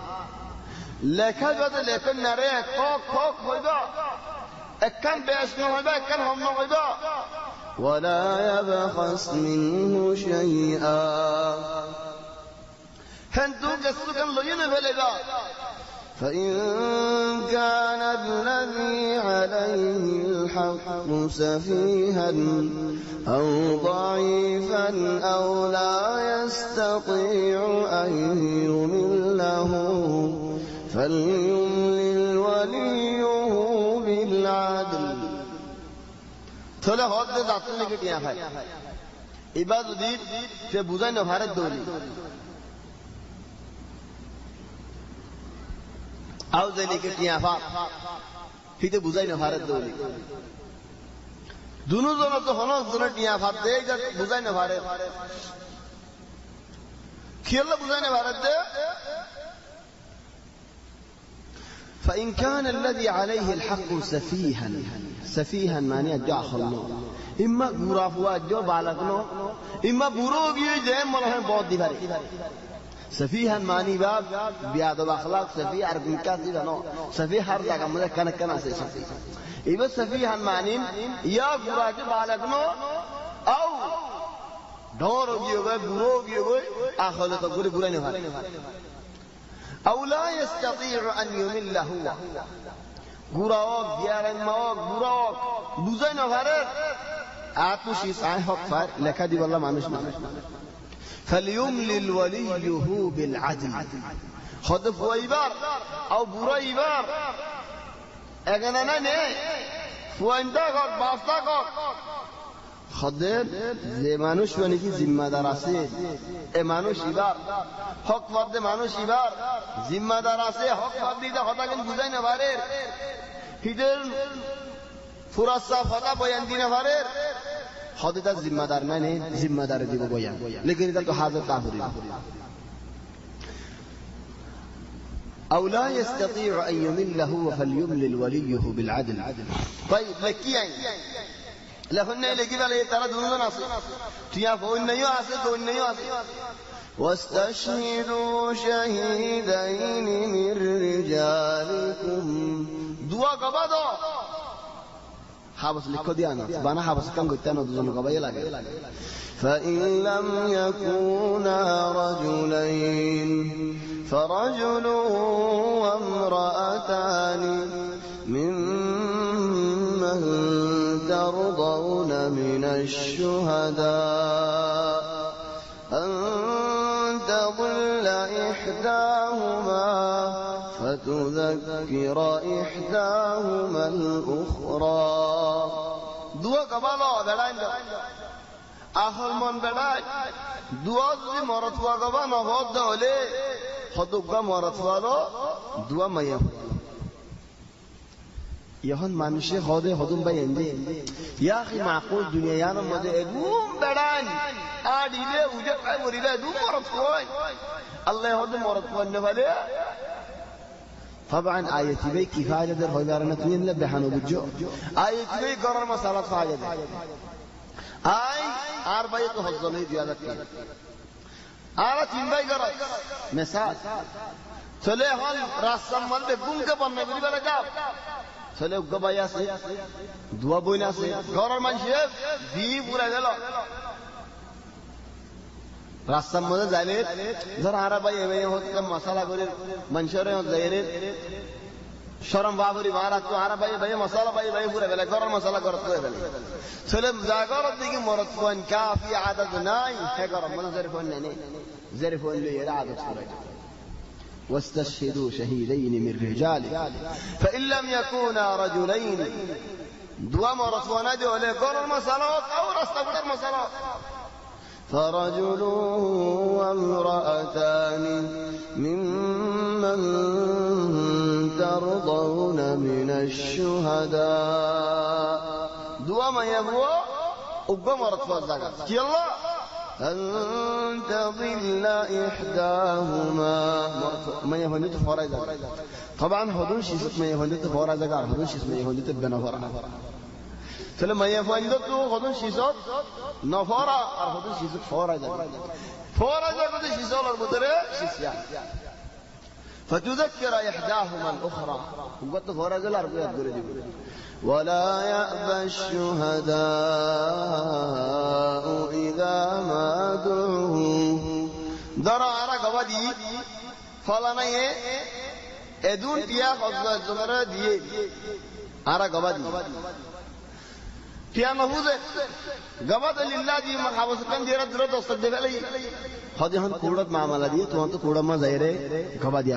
لكذا لكن نريك فوق هيدا أكن بأسنه هيدا أكن هم هيدا ولا يبخس منه شيئا هندوك السكن لين فلذا فإن كان الذي عليه الحق سفيها أو ضعيفا أو لا يستطيع أن يمله فليملل وليه بالعدل ثلا هذا ذات اللي है इबादत दी से बुझाई न भारत दोली आओ जली के टियाफा হিতে বুঝাই না ভারত দৌলি দুজন তো হনক জনে টিয়া ভাত দে বুঝাই না ভারত খেললে বুঝাই না ভারত দে فإن كان الذي عليه الحق سفيها معناه جاء خلنا إما غرافوا جو بالغنو إما بروغي جيم مله बहुत दिवारे سفيها معنی باب بیادب اخلاق سفيه ارگن کاسی بنو سفيه هر جگہ مجھے کنک کنا سے ایو سفيها معنی یا غراج بالغنو او ڈور گیو بروغي اخله تو گری برا نہیں بھارے أو لا يستطيع أن يمله غراق بيارن ما غراق بوزاي نفرت آتوشي صحيح فار لكادي والله مانوش فليملل وليه بالعدل خذف ويبار أو برا يبار أجانا نني فوينتاك بافتاك خدر যে মানুষ মানে কি জিম্মাদার আছে এ মানুষ ইবার হক ফরদে মানুষ ইবার জিম্মাদার আছে হক ফরদিতে কথা কিন্তু বুঝাই না পারে হিদের ফুরাসা ফাতা বয়ান দিনা পারে হদিতা জিম্মাদার না নেই জিম্মাদার দিব বয়ান লেকিন এটা তো হাজার কাফির أو لا يستطيع أن يمله فليملل وليه بالعدل طيب لكي لهن لكي بلا يترى دون ناصر تيافو إنه يعصد وإنه يعصد واستشهدوا شهيدين من رجالكم دعا قبضوا حابس لكو ديانا بانا حابس كم قلتانا دوزن قبضي لك فإن لم يكونا رجلين فرجل وامرأتان ممن ترضون من الشهداء أن تضل إحداهما فتذكر إحداهما الأخرى دعا قبضوا دلائن آخر من بدأ دعا زي مرتوا قبضا نفوض دولي خدوبا مرتوا له دعا ما يفعل يهون مانوشي خده خدوم بيندي يا أخي معقول دنيا يانا مده دوم بدان آدي له وجب عمري له دوم مرتوان الله يهون مرتوان نفله طبعا آيتي بي كفاية در هيدارنا تنين لبحانو بجو آيتي بي قرر مسالة فاية در آي أربعة تحظني ديادة كي آرا تين باي قرر مثال چلے ہن راسم من دے گم کے بننے بلی بلا جاب چلے گبایا سے دعا بوینا سے گورر من شیف دی پورا گلو راسم من جانے ذرا آرا بائی ایویں ہوت کا مسئلہ کرے منشورے ہو زہرے شرم بابری مارا تو آرا بائی مسئلہ بائی پورا گلے گورر مسئلہ کرت کو گلے چلے زاگرت دی مرت فون کافی عدد نائی ہے گورر من ظرفون نہیں ظرفون لے عدد پورا واستشهدوا شهيدين من رجالكم فإن لم يكونا رجلين دوا مرتوانا دي ولا قول المصالات أو رستقر المصالات فرجل وامرأتان ممن ترضون من الشهداء دوا ما يبوا وقا مرتوا زكاة كي الله أن تضل إحداهما ما يهونيت فورا زكاة طبعا هدون شيء ما يهونيت فورا زكاة هدون شيء ما يهونيت بنا فورا فلما يهونيت هدون شيء نفورا هدون شيء فورا زكاة شيء المدري شيء فتذكر إحداهما الأخرى وقت فورا زكاة ولا يأبى الشهداء إذا ما دعوا درا عرا قبدي فلانا ادون تيا خزنا زمرة ديه عرا قبدي تيا مفوزة قبض لله دي محابس كان ديرا درا دوست دفعلي خدي هن كودت معاملة ديه تو هن تو كودت ما زهره قبدي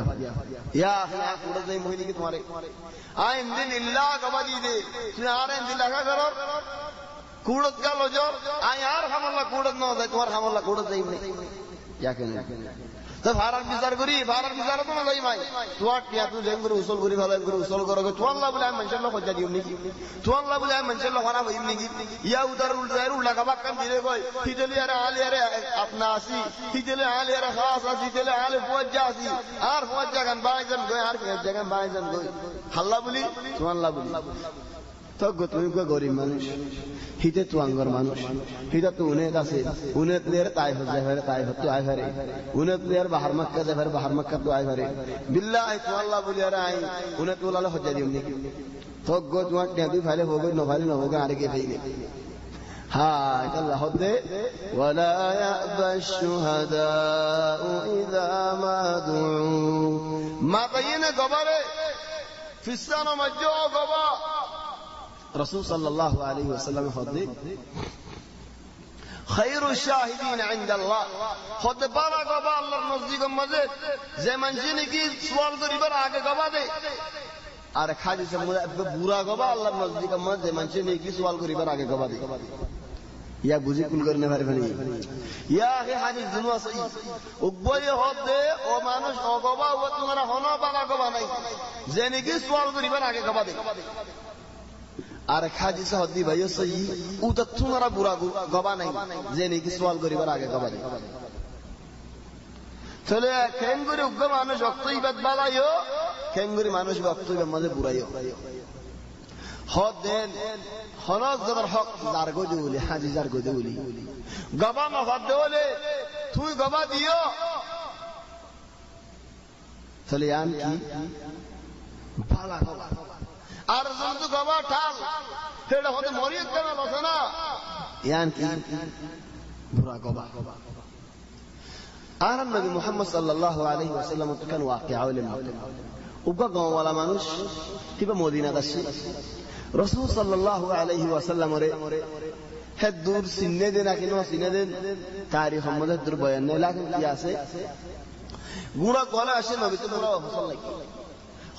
يا أخي كودت زي مهيني کی تمہارے آئین دن اللہ قبضی دے تمہارے دل لگا کرو کودت کا لو جو آئین یار ہم اللہ کودت نہ ہوتا تمہار ہم اللہ کودت زي ইয়াকে না তো ভাড়ার বিচার করি ভাড়ার বিচার তো না যাই ভাই তোমার টিয়া তুই যেন করে উসল করি ভালো করে উসল করো তোমার লাভ বলে আমি মানুষের লোক হজ্জা দিও নাকি তোমার লাভ বলে আমি মানুষের লোক হারা হইম নাকি ইয়া উদার উল্টা কাবাক কাম দিলে কই হিজলি আরে আলি আরে আপনা আসি হিজলি আলি আরে খাস আসি হিজলি আলি ফজ্জা আসি আর ফজ্জা গান বাইজন গই আর জায়গা বাইজন গই হাল্লা বলি তোমার লাভ বলি তো তুমি কো গরিব মানুষ হিতে তো আঙ্গর মানুষ হিতা তো উনে আছে উনে প্লেয়ার তাই হজে হয় তাই হতো আই হারে উনে প্লেয়ার বাহার মক্কা দে হারে বাহার মক্কা তো আই হারে বিল্লাহি তো আল্লাহ বলি আরে আই উনে তো লাল হজে দিও নাকি তো গো তোমার টেবি ফাইলে হবে ন ফাইলে ন হবে আরে কে ফাইলে হ্যাঁ এটা আল্লাহ দে ওয়ালা ইয়াবাশ শুহাদা ইযা মা দুউ মা বাইনা গবারে ফিসানো মজ্জো গবা رسول صلى الله عليه وسلم خذ خير الشاهدين عند الله خذ بارا غبا الله نزدیک مزه زمان جنی کی سوال کری بر آگے غبا دے আর খাজি সে বুড়া গবা আল্লাহর নজদিক মত زمان جنی کی سوال করি বার আগে গবা দে ইয়া বুঝি কুল করনে পারে ভাই ইয়া হে হাদিস দুনিয়া সহি উগবয়ে হদে ও মানুষ ও গবা ও তোমরা হনো বাবা গবা নাই জেনে কি সওয়াল করি বার আগে গবা দে আর খাজি সাহদি ভাইও সহি উতা তোমারা বুড়া গবা নাই যে নাকি সওয়াল করিবার আগে গবা দে চলে কেঙ্গুরি উগ্র মানুষ রক্ত ইবাদ বালাইও কেঙ্গুরি মানুষ রক্ত ইবাদ মাঝে বুড়াইও হদ দেন হনক জবর হক জার গদি বলি হাজি জার গদি বলি গবা মফাদ দেওলে তুই গবা দিও চলে আন কি বালা গবা আর যদি গবা ঠাল সেটা হতে মরিয়ে কেন বসে না ইয়ান কি বুড়া গবা আর নবী মুহাম্মদ সাল্লাল্লাহু আলাইহি ওয়াসাল্লাম তো কেন ওয়াকিয়া হলেন উগা গাওয়ালা মানুষ কিবা মদিনা দাসী রাসূল সাল্লাল্লাহু আলাইহি ওয়াসাল্লাম রে হে দূর সিনে দেনা কিনো সিনে দেন তারিখ মধ্যে দূর বয়ান নাই লাগেন কি আছে গুড়া গলা আসে নবী তো বড় ফসল লাগে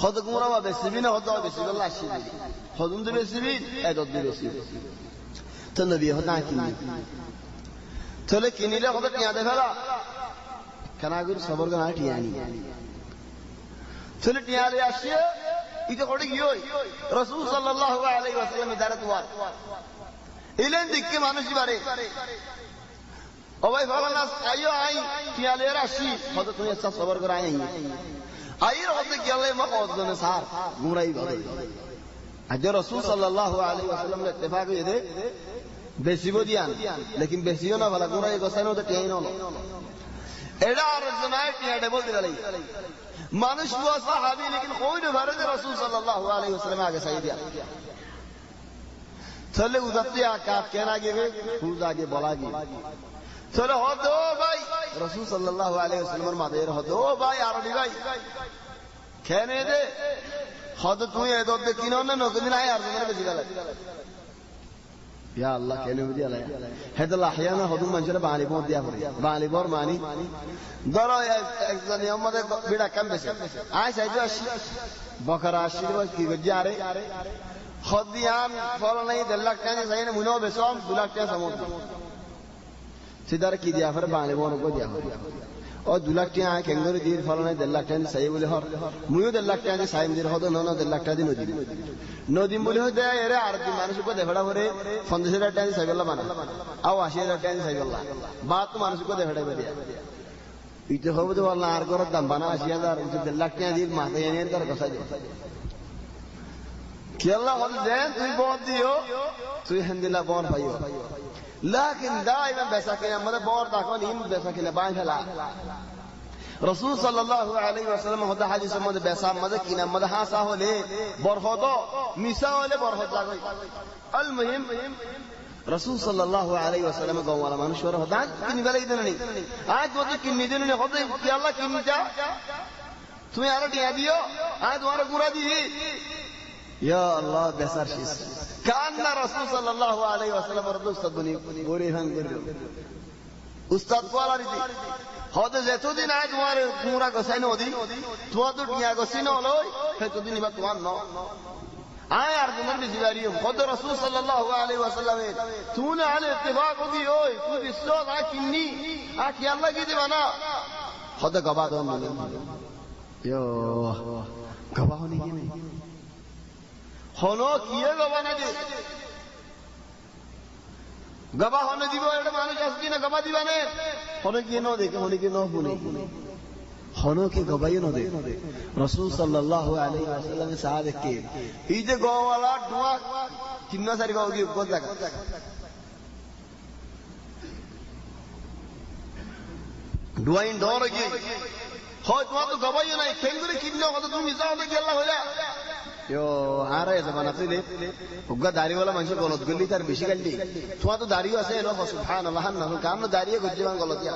হদ গুড়া বা বেশি না হদ বেশি আল্লাহ আসে হদুন দে বেশি এই দদ দে বেশি তো নবী হদা কিনি চলে কিনিলে হদ টিয়া দে ফেলা কানাগুর সবর গনা টিয়ানি চলে টিয়া রে আসে ইতে কোড়ি গিয়ে রাসূল সাল্লাল্লাহু আলাইহি ওয়াসাল্লাম ইদারাত ওয়া ইলেন দিকে মানুষ বারে ও ভাই ভাবনা আইও আই টিয়া লে আসি হদ তুমি আচ্ছা সবর করে আই আইর হতে গেলে মকদনে সার গুরাই ভাই আজ রাসূল সাল্লাল্লাহু আলাইহি ওয়াসাল্লাম নে ইত্তেফাক হয়ে দে বেশিও দিয়ান লেকিন বেশিও না ভালো গুরাই গোসানো তো টিয়াই না এডা আর জমায়ে টিয়াডে বল দিলাই মানুষ ওয়া সাহাবী লেকিন কোই না ভারে রাসূল সাল্লাল্লাহু আলাইহি ওয়াসাল্লাম আগে সাই দিয়া চলে উদাতে আকা কেন আগে খুদ আগে বলা গি চলে হতো ভাই রাসূল সাল্লাল্লাহু আলাইহি ওয়াসাল্লামের মাদের হতো ভাই আরবি ভাই খেনে দে হতো তুই এ দদ কিনো না নকদিন আই আর জনের বেশি গেল ইয়া আল্লাহ কেন বুঝি আলাই হেদল আহয়ানা হদু মানুষের বাঙালি পথ দিয়া করে বাঙালি বর মানি ধরো একজন আমাদের বিড়া কাম বেশি আই সাইজো আসি বকরা আসি কি গজি আরে হদিয়ান ফল নাই 1.5 লাখ টাকা চাই না মুনো বেসম 2 লাখ টাকা সমুদ্র সিদার কি দিয়া ফের বাঙালি বর কো দিয়া ও 2 লাখ টাকা কেঙ্গরি দির ফল নাই 1.5 লাখ টাকা চাই বলে হর মুইও 1.5 লাখ টাকা চাই দির হদ না 1.5 লাখ টাকা নদী নদী বলে হতে এরে আর দি মানুষ কো দেফড়া করে 50,000 টাকা চাই বলা বানা আও 80,000 টাকা চাই বলা বাত তো মানুষ কো দেফড়া করে ইতে হবে তো আল্লাহ আর করার দাম বানা 80,000 1.5 লাখ টাকা দির মাথা এনে তার কথা দে কি আল্লাহ বলে দেন তুই বল দিও তুই হামদুলিল্লাহ বল পাইও लेकिन दाइमा बेसा के हमरे बोर दाखो नीम बेसा के बाय हला रसूल सल्लल्लाहु अलैहि वसल्लम होदा हाजी समद बेसा मद किना मद हासा होले बोर होदो मिसा होले बोर होदा गई अलमुहिम रसूल सल्लल्लाहु अलैहि वसल्लम गो वाला मनुष्य होदा किन बेला इदन नहीं आज वो तो किन दिन ने होदे कि अल्लाह किन जा तुम्हें आरो दिया दियो आज तुम्हारा गुरा दी या अल्लाह बेसार शीस कान्ना रसूल सल्लल्लाहु अलैहि वसल्लम रद उस्ताद बनी गोरे हंग कर उस्ताद वाला रीति होदे जेतो दिन आज तुम्हारे गुरा गोसाई नो दी तो टिया गोसी नो लोय हे तो दिन बा तुम नो آئے اردنر بھی زیاریم خود رسول صلی اللہ علیہ وسلم تون علی اتفاق ہوگی ہوئی تو بسلوت آکنی آکی اللہ کی دیوانا خود گواہ دون ملے یو گواہ ہونے کی نہیں ہونو کیے گواہ نہ دے گواہ ہونے دیو ایڈے مانو چاہتی نا گواہ دیوانے ہونے کی نو دیکھے ہونے کی نو بنے ہونے کی گواہی نو دے رسول صلی اللہ علیہ وسلم صحابہ کے ہیجے گواہ والا دعا کتنا ساری گواہ ہوگی بہت لگا دعائیں ڈور گئی ہو تمہاں تو گواہی نہیں کھنگری کتنا ہوتا تم ایسا ہوتا کہ اللہ ہو جائے یو آ رہے زمان اپنے دے اگا داری والا منشی غلط گلی تر بیشی گلی تمہاں تو داری واسے لو سبحان اللہ نحن کام نو داری ہے کچھ جوان غلط یا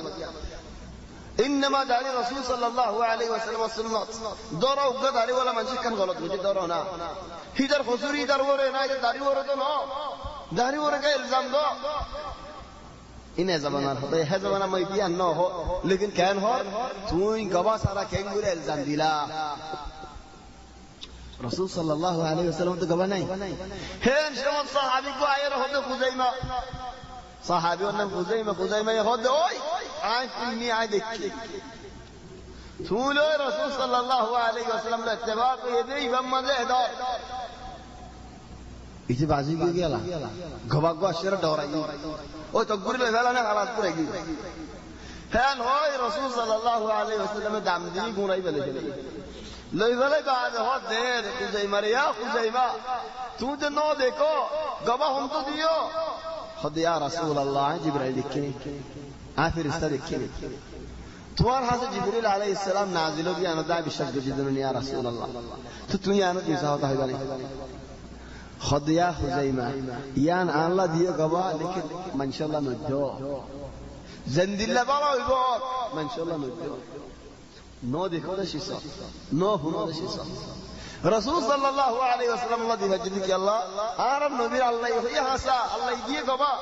انما داری رسول صلی اللہ علیہ وسلم سنت دورا اگا داری والا منشی کن غلط مجھے دورا نا ہیدر خسوری در ہو رہے نا ہیدر داری ہو رہے تو نا داری ہو رہے کا الزام دو انہیں زبانہ ہوتا ہے زبانہ میں بھی انہا ہو لیکن کہن ہو تو ان گواہ سارا کہنگو رہے الزام دیلا رسول صلی اللہ علیہ وسلم تو گواہ نہیں ہے انشاءاللہ صحابی کو آئے رہو دے خزیمہ صحابی انہا خزیمہ یہ ہو دے اوئی آئیں کنی آئے دیکھیں سولو رسول صلی اللہ علیہ وسلم نے اتباق یہ دے امام مزے ادار اسے بازی کی گیا گواہ کو اشرہ ڈورائی اوہ تکبری لے پھیلا نے خلاص پورے گی خیال ہوئی رسول صلی اللہ علیہ وسلم دام دی گونائی بلے چلے لے پھیلے کو آج ہو دیر خزیمہ ریا خزیمہ تو دے نو دیکھو گواہ ہم تو دیو خود یا رسول اللہ جبرائیل دیکھیں آئے فرشتہ دیکھیں تمہار ہاں سے جبریل علیہ السلام نازلو بھی آنو دائی بشک جدنون یا رسول اللہ تو تمہیں آنو کیسا ہوتا ہے گانے خود یا خزیمہ یان آن اللہ دیو گواہ لیکن منشاءاللہ نجو زند اللہ بارا ہوئی بہت منشاءاللہ نجو نو دیکھو دا شیسا نو ہنو دا شیسا رسول صلی اللہ علیہ وسلم اللہ دیکھا جدی کہ اللہ آرم نبیر اللہ یہاں سا اللہ دیئے گواہ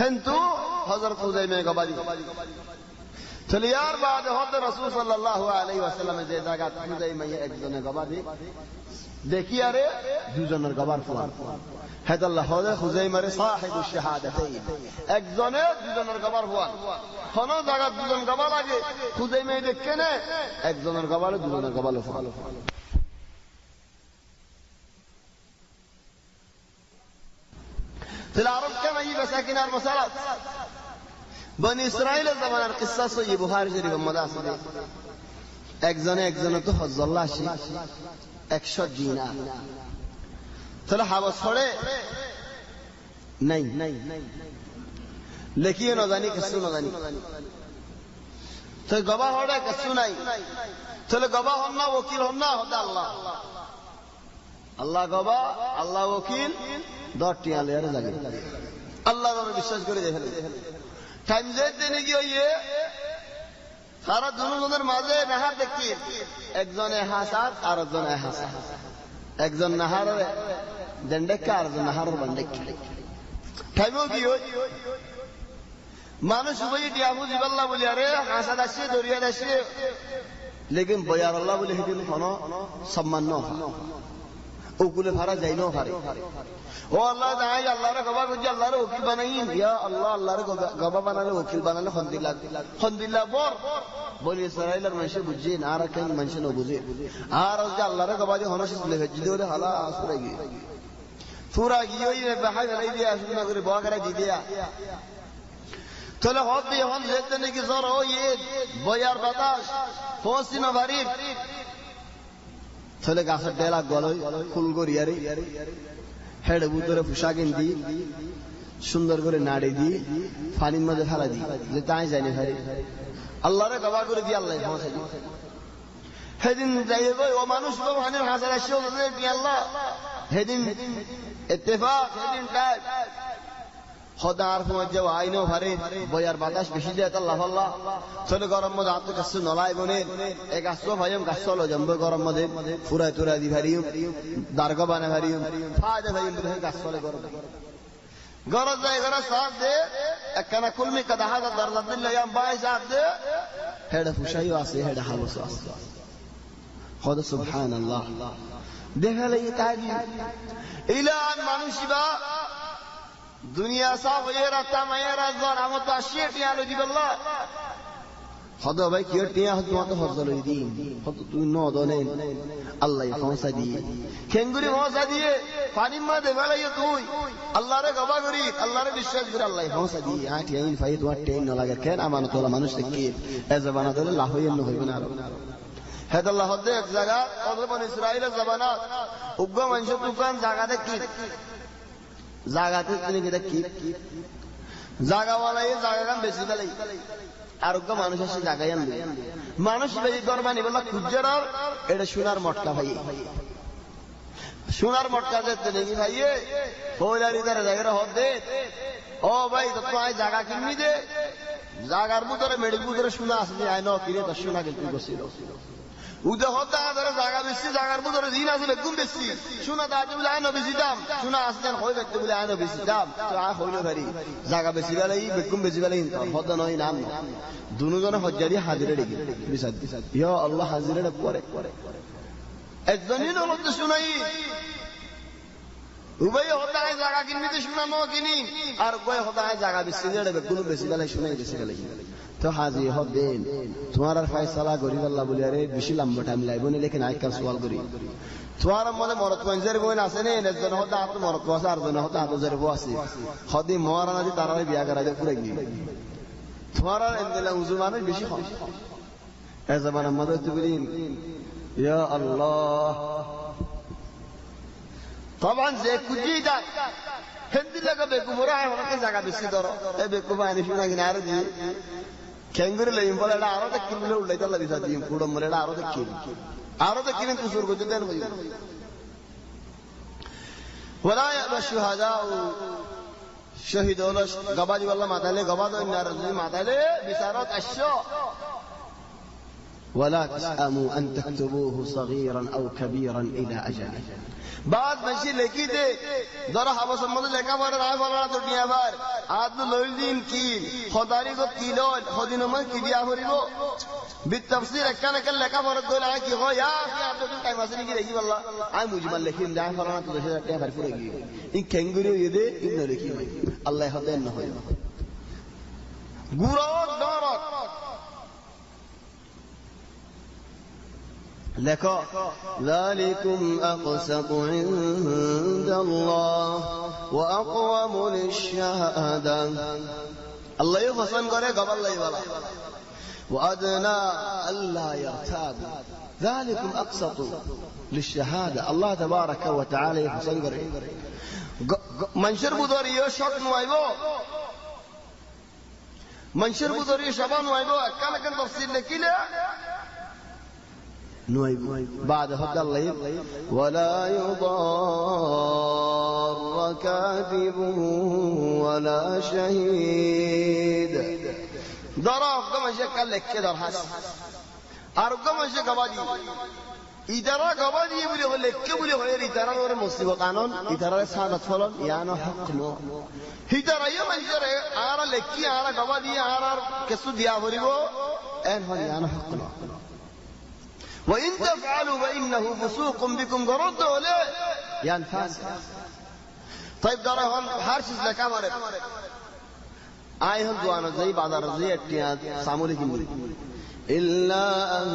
ہنتو حضرت خزیمہ گواہ دی چلیار بعد حد رسول صلی اللہ علیہ وسلم زیدہ گا خزیمہ یہ ایک زنہ گواہ دی دیکھیے ارے دوزن گواہ فلان حد اللہ حد خزیمہ صاحب الشہادتین ایک زنہ دوزن گواہ فلان خانہ داگا دوزن گواہ لگے خزیمہ دیکھے نے ایک زنہ گواہ دوزن گواہ فلان في العرب كما يجب ساكن المسالات بني إسرائيل الزمان القصة سوى بخاري شريف المداسة ایک زنه تو حضر الله شي 100 دینار تلا حواس خوڑے نہیں لیکن یہ نوزانی کسو نوزانی تو گواہ ہوڑے کسو نہیں تلا گواہ ہونا وکیل ہونا ہوتا اللہ گواہ اللہ وکیل دوٹیاں لے رہے لگے اللہ نے বিশ্বাস করে দেখে টাইম জেড দেনে কি হইয়ে সারা দুজনের মাঝে নাহার দেখি একজনে হাসাত আর একজনে হাসাত একজন নাহারে দণ্ডকা আর একজন নাহারে বন্ডকি টাইমও কি হই মানুষ ওই ডিয়াবু জিবাল্লাহ বলি আরে হাসাত আসে দরিয়া আসে लेकिन বয়ার আল্লাহ বলে হেদিন কোনো সম্মান ন ওগুলো ভাড়া যাই না হারে ও আল্লাহ দাই আল্লাহর গবা কই আল্লাহর ওকিল বানাইন ইয়া আল্লাহ আল্লাহর গবা বানালে ওকিল বানালে খন্দিল্লাহ বর বলি ইসরাইলের মানুষ বুঝে না আর কেন মানুষ না বুঝে আর যে আল্লাহর গবা যে হনস লেগে যদি হালা আসুরা গিয়ে পুরা গিয়ে ওই বাহাই ফেলাই দিয়া শুনা করে বয়া করে দি দিয়া চলে হদ দিয়ে হন যেতে নাকি জোর ও ইয়ে বয়ার বাতাস পৌঁছি না ভারী চলে গাছের ডেলা গলই ফুল করিয়ারে হেড বুতরে পোশাকিন দি সুন্দর করে নাড়ি দি পানির মধ্যে ফেলা দি যে তাই যায়নি ভাই আল্লাহরে গবা করে দি আল্লাহ পৌঁছাই দি সেদিন যাইয়ে গই ও মানুষ তো হানের হাজার আসছে ওদের দি আল্লাহ সেদিন ইত্তেফাক সেদিন টাইম খোদার মধ্যে আইনো ভারে বয়ার বাতাস বেশি যায় আল্লাহ আল্লাহ চলে গরম মধ্যে হাতে কাছে নলাই বনে এক আসো ভাইম কাছলো জম্বে গরম মধ্যে ফুরাই তুরা দি ভারিম দারগা বানা ভারিম ফায়দা ভাইম বলে কাছলে গরম গরজ যায় গরজ সাথ দে একখানা কুলমি কদা হাদা দরজা দিল্লা ইয়াম বাই সাথ দে হেডা ফুশাইও আছে হেডা হালস আছে খোদা সুবহানাল্লাহ দেখালে তাগি ইলান মানুষিবা দুনিয়া সব এরা তামায়েরা জন আমত আসিয়ে টিয়া লই দিবল্লা হদ ভাই কি টিয়া হদ মত হদ লই দিন হদ তুই ন দনেন আল্লাহ ফসা দিয়ে খেঙ্গুরি ফসা দিয়ে পানির মধ্যে বেলাইয়ে তুই আল্লাহরে গবা করি আল্লাহরে বিশ্বাস করে আল্লাহ ফসা দিয়ে আটি আইন ফাই তোমার টেন ন লাগে কেন আমানত ওলা মানুষ থেকে এ জবানা দলে লাহইয়েন ন হইবে না হেদ আল্লাহ হদ এক জায়গা ওদের বনি ইসরাইলের জবানা উগ্র মানুষ তুফান জায়গাতে কি জায়গাতে তিনি যেটা কি জায়গাওয়ালা এই জায়গা বেশি বেলাই আরোগ্য মানুষ এসে জায়গায় আনবে মানুষ বেশি দরবানি বললা খুঁজার এটা সোনার মটকা ভাই সোনার মটকা যেতে নাকি ভাইয়ে হইলারি তারা জায়গাটা হদ দে ও ভাই তো আয় জায়গা কিনবি দে জায়গার ভিতরে মেডিক ভিতরে সোনা আসলে আয় ন কিনে তোর সোনা কিন্তু বসছিল উদে হত্যা ধরে জায়গা বেশি জায়গার ভিতরে দিন আছে বেগুন বেশি সোনা দাঁড়িয়ে বলে আয় বেশি দাম সোনা আসলে হয়ে ব্যক্তি বলে আয় বেশি দাম তো আয় হইল ভারি জায়গা বেশি বেলাই বেগুন বেশি বেলাই হত্যা নয় নাম দুজনে হজ্জারি হাজিরে ডেকে বিসাদ ইয়া আল্লাহ হাজিরে পরে একজনই নলতে শোনাই উভয় হতায় জায়গা কিনবি শোনা ন কিনি আর কয় হতায় জায়গা বেশি বেগুন বেশি বেলাই শোনাই বেশি বেলাই তো হাজি হবেন তোমার আর ফয়সালা গরিব আল্লাহ বলি আরে বেশি লম্বা টাইম লাগবে না লেকিন আজকাল সওয়াল করি তোমার মনে মরত পঞ্চায়ের বই আছে না একজন হতে হাত মরত আছে আর জন হতে হাত জের বই আছে হদি মহারানা দি তারা বিয়া করা যায় পুরো গিয়ে তোমার আর এমদিলা উজু মানে বেশি হয় এই জামানার মধ্যে তো বলিন ইয়া আল্লাহ তখন যে কুজি দেয় হিন্দি লাগা বেকুমরা আমাকে জায়গা বেশি ধরো এই বেকুমা আনি শুনা কিনা আর দিয়ে খেঙ্গুরি লইম বলে এটা আরো দেখ কিনলে উল্লাইতে আল্লাহ দিশা দিম কুড়ম বলে এটা আরো দেখ কিনে কুসুর করছে দেন হইল ওলা ইয়াবা শুহাদা শহীদ হলো গবাজি বললা মাতালে গবাদ মাতালে বিচারত আসছো ولا تسأموا أن تكتبوه صغيرا أو كبيرا إلى أجله بعد ماشي لكي دي دارا حبا سمد لكا بار رائع فلانا تو دنیا بار آدلو لولدين کی خداری کو تیلول خودینو من کی دیا ہوری بو بالتفسير اکانا کل لکا بار دول آئی کی ہو یا کی آپ تو کئی مسئلی کی رہی واللہ آئی مجمل لکھیم دائیں فلانا تو دشت اٹھے بھر پورے گی ان کھنگوری یہ دے ان نو لکھیم اللہ حدین نہ ہوئی گورات دارات لكو ذلكم أقسط عند الله وأقوم للشهادة الله يفصل قرية قبل الله يبلا وأدنى ألا يرتاب ذلكم أقسط للشهادة الله تبارك وتعالى يفصل قرية منشر بدوري يشك نوائبو منشر بدوري شبان نوائبو أكانا كان تفصيل لكيلة بعد هدى الله ولا يضار كاتب ولا شهيد ضرب كما شكل لك كده الحس আর كما شكل বাজি ইদারা গবাদি বলে হলে কে বলে হয় ইদারা ওর মুসলিম কানুন ইদারা সাদাত ফলন ইয়ানো হুকম ইদারা ইমানজরে আর লেকি আর গবাদি আর কিছু দিয়া হরিব এন হয় ইয়ানো হুকম وإن تفعلوا فإنه فسوق بكم قردوا له ينفاسق طيب دارهم حارشز لك أمرك آيهم دوانا زي بعض الرزية اتياد سامولي كمولي إلا أن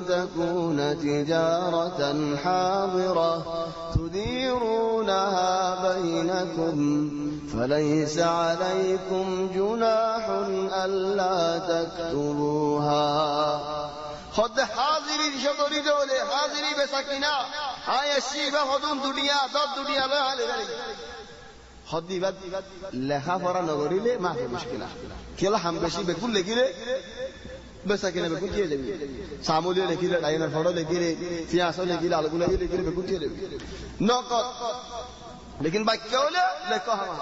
تكون تجارة حاضرة تديرونها بينكم فليس عليكم جناح ألا تكتبوها خد حاضری شدوری دوله حاضری بسکینا آیا شیبه خودون دنیا داد دنیا له حال داری خدی بعد لخا فرا نگوری له ما فی مشکل کلا هم بشی بکول لگیره بسکینا بکول کیه لگی سامولی لگیره داینر فرا لگیره سیاسا لگیره الگولا لگیره بکول کیه لگی نقط لیکن باکیوله لکه هم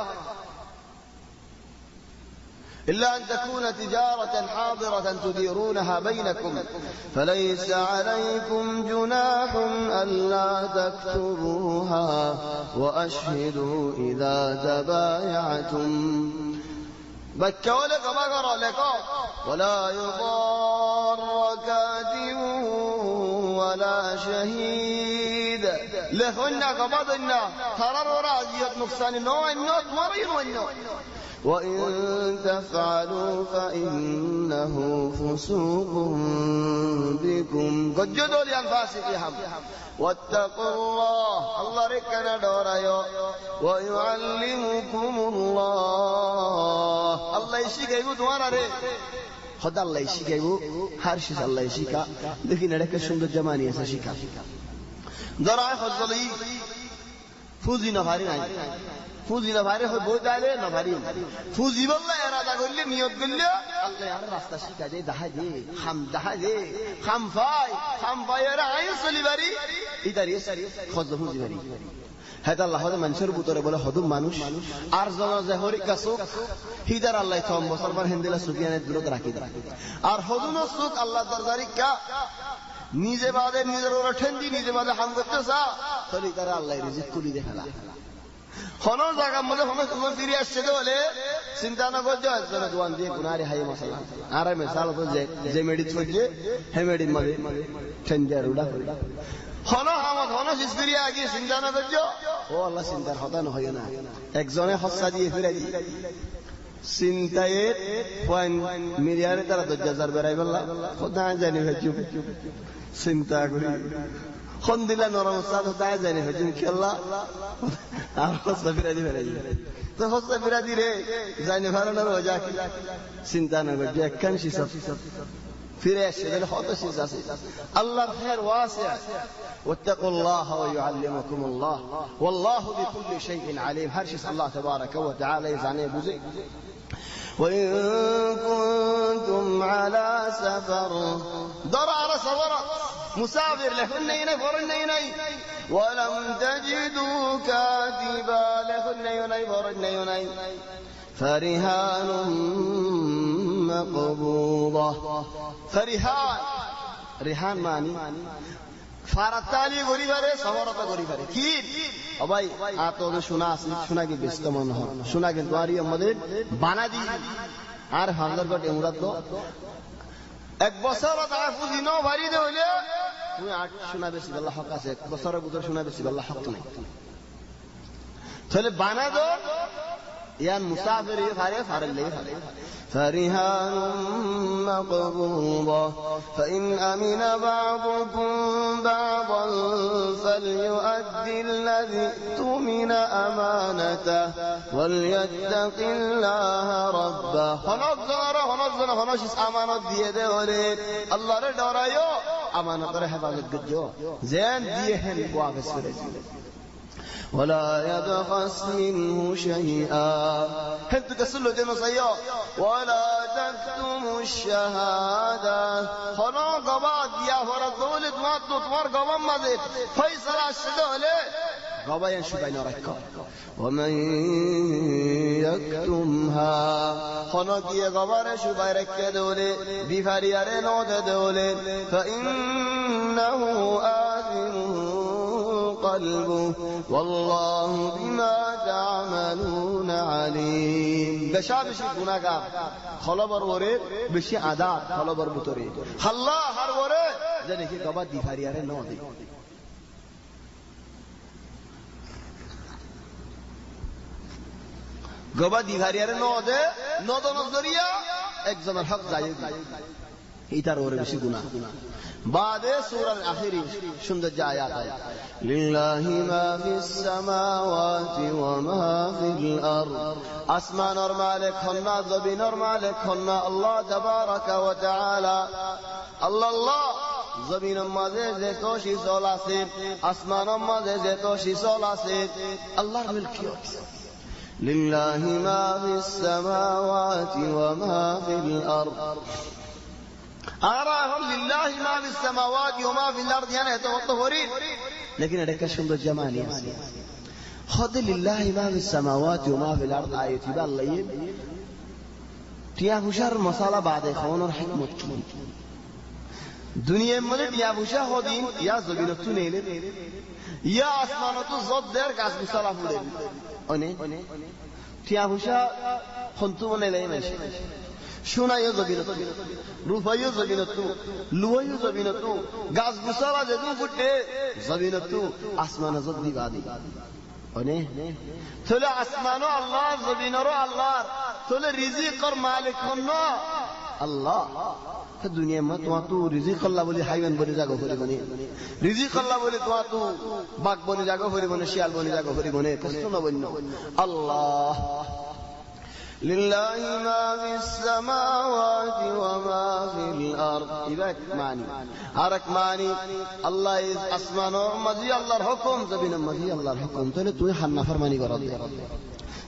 إلا أن تكون تجارة حاضرة تديرونها بينكم فليس عليكم جناح ألا تكتبوها وأشهدوا إذا تبايعتم بكولك بقرة لك ولا يضار كاتب ولا شهيد লেখন্যা গবাদন্যা তারার ওরা আজিয়ত নুকসানি নয় তোমারই নয় وإن تفعلوا فإنه فسوق بكم قجدوا لأنفاسهم واتقوا الله ركنا دورايو ويعلمكم الله يشيكيبو دوارا ري خدا الله يشيكيبو هر شيء الله يشيكا لكن এটাকে সুন্দর জামানি আছে শিখা দরায় খজলি ফুজি না ভারী নাই ফুজি না ভারী হয় বই তাইলে না ভারী ফুজি বললে এরাদা করলে নিয়ত করলে আল্লাহ আর রাস্তা শিখা যায় দাহা দে খাম ফাই এরা আই চলি বাড়ি ইদারি খজ ফুজি বাড়ি হেদ আল্লাহ মানুষের ভিতরে বলে হদুম মানুষ আর জন যে হরি কাসু হিদার আল্লাহ তম বছর পর হিন্দিলা সুকিয়ানে দূরত রাখি আর হদুন সুখ আল্লাহ দরজারি কা নিজে বাদে নিজের ওরা ঠেন্দি নিজে বাদে হাম করতে চা তরি তারা আল্লাহ রিজিক কুলি দেখালা কোন জায়গার মধ্যে কোনো ফিরে আসছে বলে চিন্তা না করছে দোয়ান দিয়ে গুনারে হাই মশলা আর মেশাল তো যে মেডিট করছে হে মেডিট মাঝে ঠেন্দি আর উড়া করে হন হামত হন ফিরিয়ে আগে চিন্তা না করছো ও আল্লাহ চিন্তার হতানো হয় না একজনে হস্তা দিয়ে ফিরে চিন্তায় পয়েন্ট মিডিয়ারে তারা 10,000 বেড়াই বললা কোথায় জানি হয়েছি চিন্তা করি খন দিলা নরম সাদ কোথায় জানি হয়েছি খেললা আর হস্তা ফিরা দি বেড়াই তো হস্তা ফিরা দি রে জানি ভাড়ানোর হয়ে যা চিন্তা না করছি একখানসি সব ফিরে আসছে তাহলে হত শীষ আছে আল্লাহর খের ওয়াসিআ واتقوا الله ويعلمكم الله والله بكل شيء عليم هرشس الله تبارك وتعالى يزعني بوزي وإن كنتم على سفر درار سفر مسافر لهن يني فرن يني ولم تجدوا كاتبا لهن يني فرن يني فرهان مقبوضة فرهان রিহান মানি ফারাতালি গরিবারে সবরতা গরিবারে কি ও ভাই আ তো শোনা আছে শোনা কি ব্যস্ত মন হয় শোনা কিন্তু আর আমাদের বানা দি আর হাজারগট এমরাত এক বছর টাকা পুঁজি নাও ভারী দে হইলে তুমি আট শোনা বেশি আল্লাহ হক আছে এক বছরের ভিতর শোনা বেশি আল্লাহ হক নাই তাহলে বানা দো ইয়ান মুসাফির এ ফারে ফারলে ফারে فرهان مقبوضة فإن أمن بعضكم بعضا فليؤدي الذي اؤتمن أمانته وليتق الله ربه هنظر أمانة ديه ولد الله ردرايو أمانة حفاظت قجو زين ديهن واقس فرزي ولا يبخس منه شيئا هل تكسلوا دينو سيئا ولا تكتموا الشهادة خنا قباد يا فرد دولت ما تطور قبام مزيد فيصل الشدولة قبا ينشو بين ركا ومن يكتمها خنا كي قبار شو بيرك دولة بفريار نود دولة فإنه آثم قلبه والله بما تعملون عليم بشابش গুনাহগার খলবর ওরে বেশি আদাত খলবর ভিতরে আল্লাহ হর ওরে জানে কি গবা দিফারিয়ারে ন দে গবা দিফারিয়ারে ন দে নদন জরিয়া একজনের হক যায় ইতার ওরে বেশি গুনাহ বাদে সূরার আখিরি সুন্দর যে আয়াত আছে লিল্লাহি মা ফিস সামাওয়াতি ওয়া মা ফিল আরদ আসমানের মালিক খন্না জমিনের মালিক খন্না আল্লাহ তাবারাকা ওয়া তাআলা আল্লাহ জমিনের মাঝে যে তো শিসল আছে আসমানের মাঝে যে তো শিসল আছে আল্লাহর মিলকিয়ত লিল্লাহি মা ফিস সামাওয়াতি ওয়া মা ফিল আরদ أراهم لله ما في السماوات وما في الأرض يعني يتوطفرين لكن هذا كشف جمالي خذ لله ما في السماوات وما في الأرض آية بالله تيا بشر مصالة بعد إخوان الحكمة دنيا ملك يا بشر خدين يا زبينة تنيل يا أسمانة الزد در كاس مصالة فلين أني تيا بشر خنتم من ليه ماشي সোনাইও জমিনত রূপাইও জমিনত লুয়াইও জমিনত গাছ গুছালা যেদু ফুটে জমিনত আসমানে যদ দিবাদি অনে তাহলে আসমানও আল্লাহ জমিনেরও আল্লাহ তাহলে রিজিকর মালিক হন আল্লাহ দুনিয়া মা তোমা তো রিজিক আল্লাহ বলি হাইওয়ান বলি জাগো করি বনে রিজিক আল্লাহ বলি তোমা তো বাঘ বনি জাগো করি বনে শিয়াল বনি জাগো করি বনে কষ্ট না বন্য আল্লাহ লিল্লাহি মা ফিস সামাওয়াতি ওয়া মা ফিল আরদ ইবাক মানি আরেক মানি আল্লাহ ইজ আসমানের মাঝি আল্লাহর হুকুম জমিনের মাঝি আল্লাহর হুকুম তাহলে তুই হান্না ফরমানি করত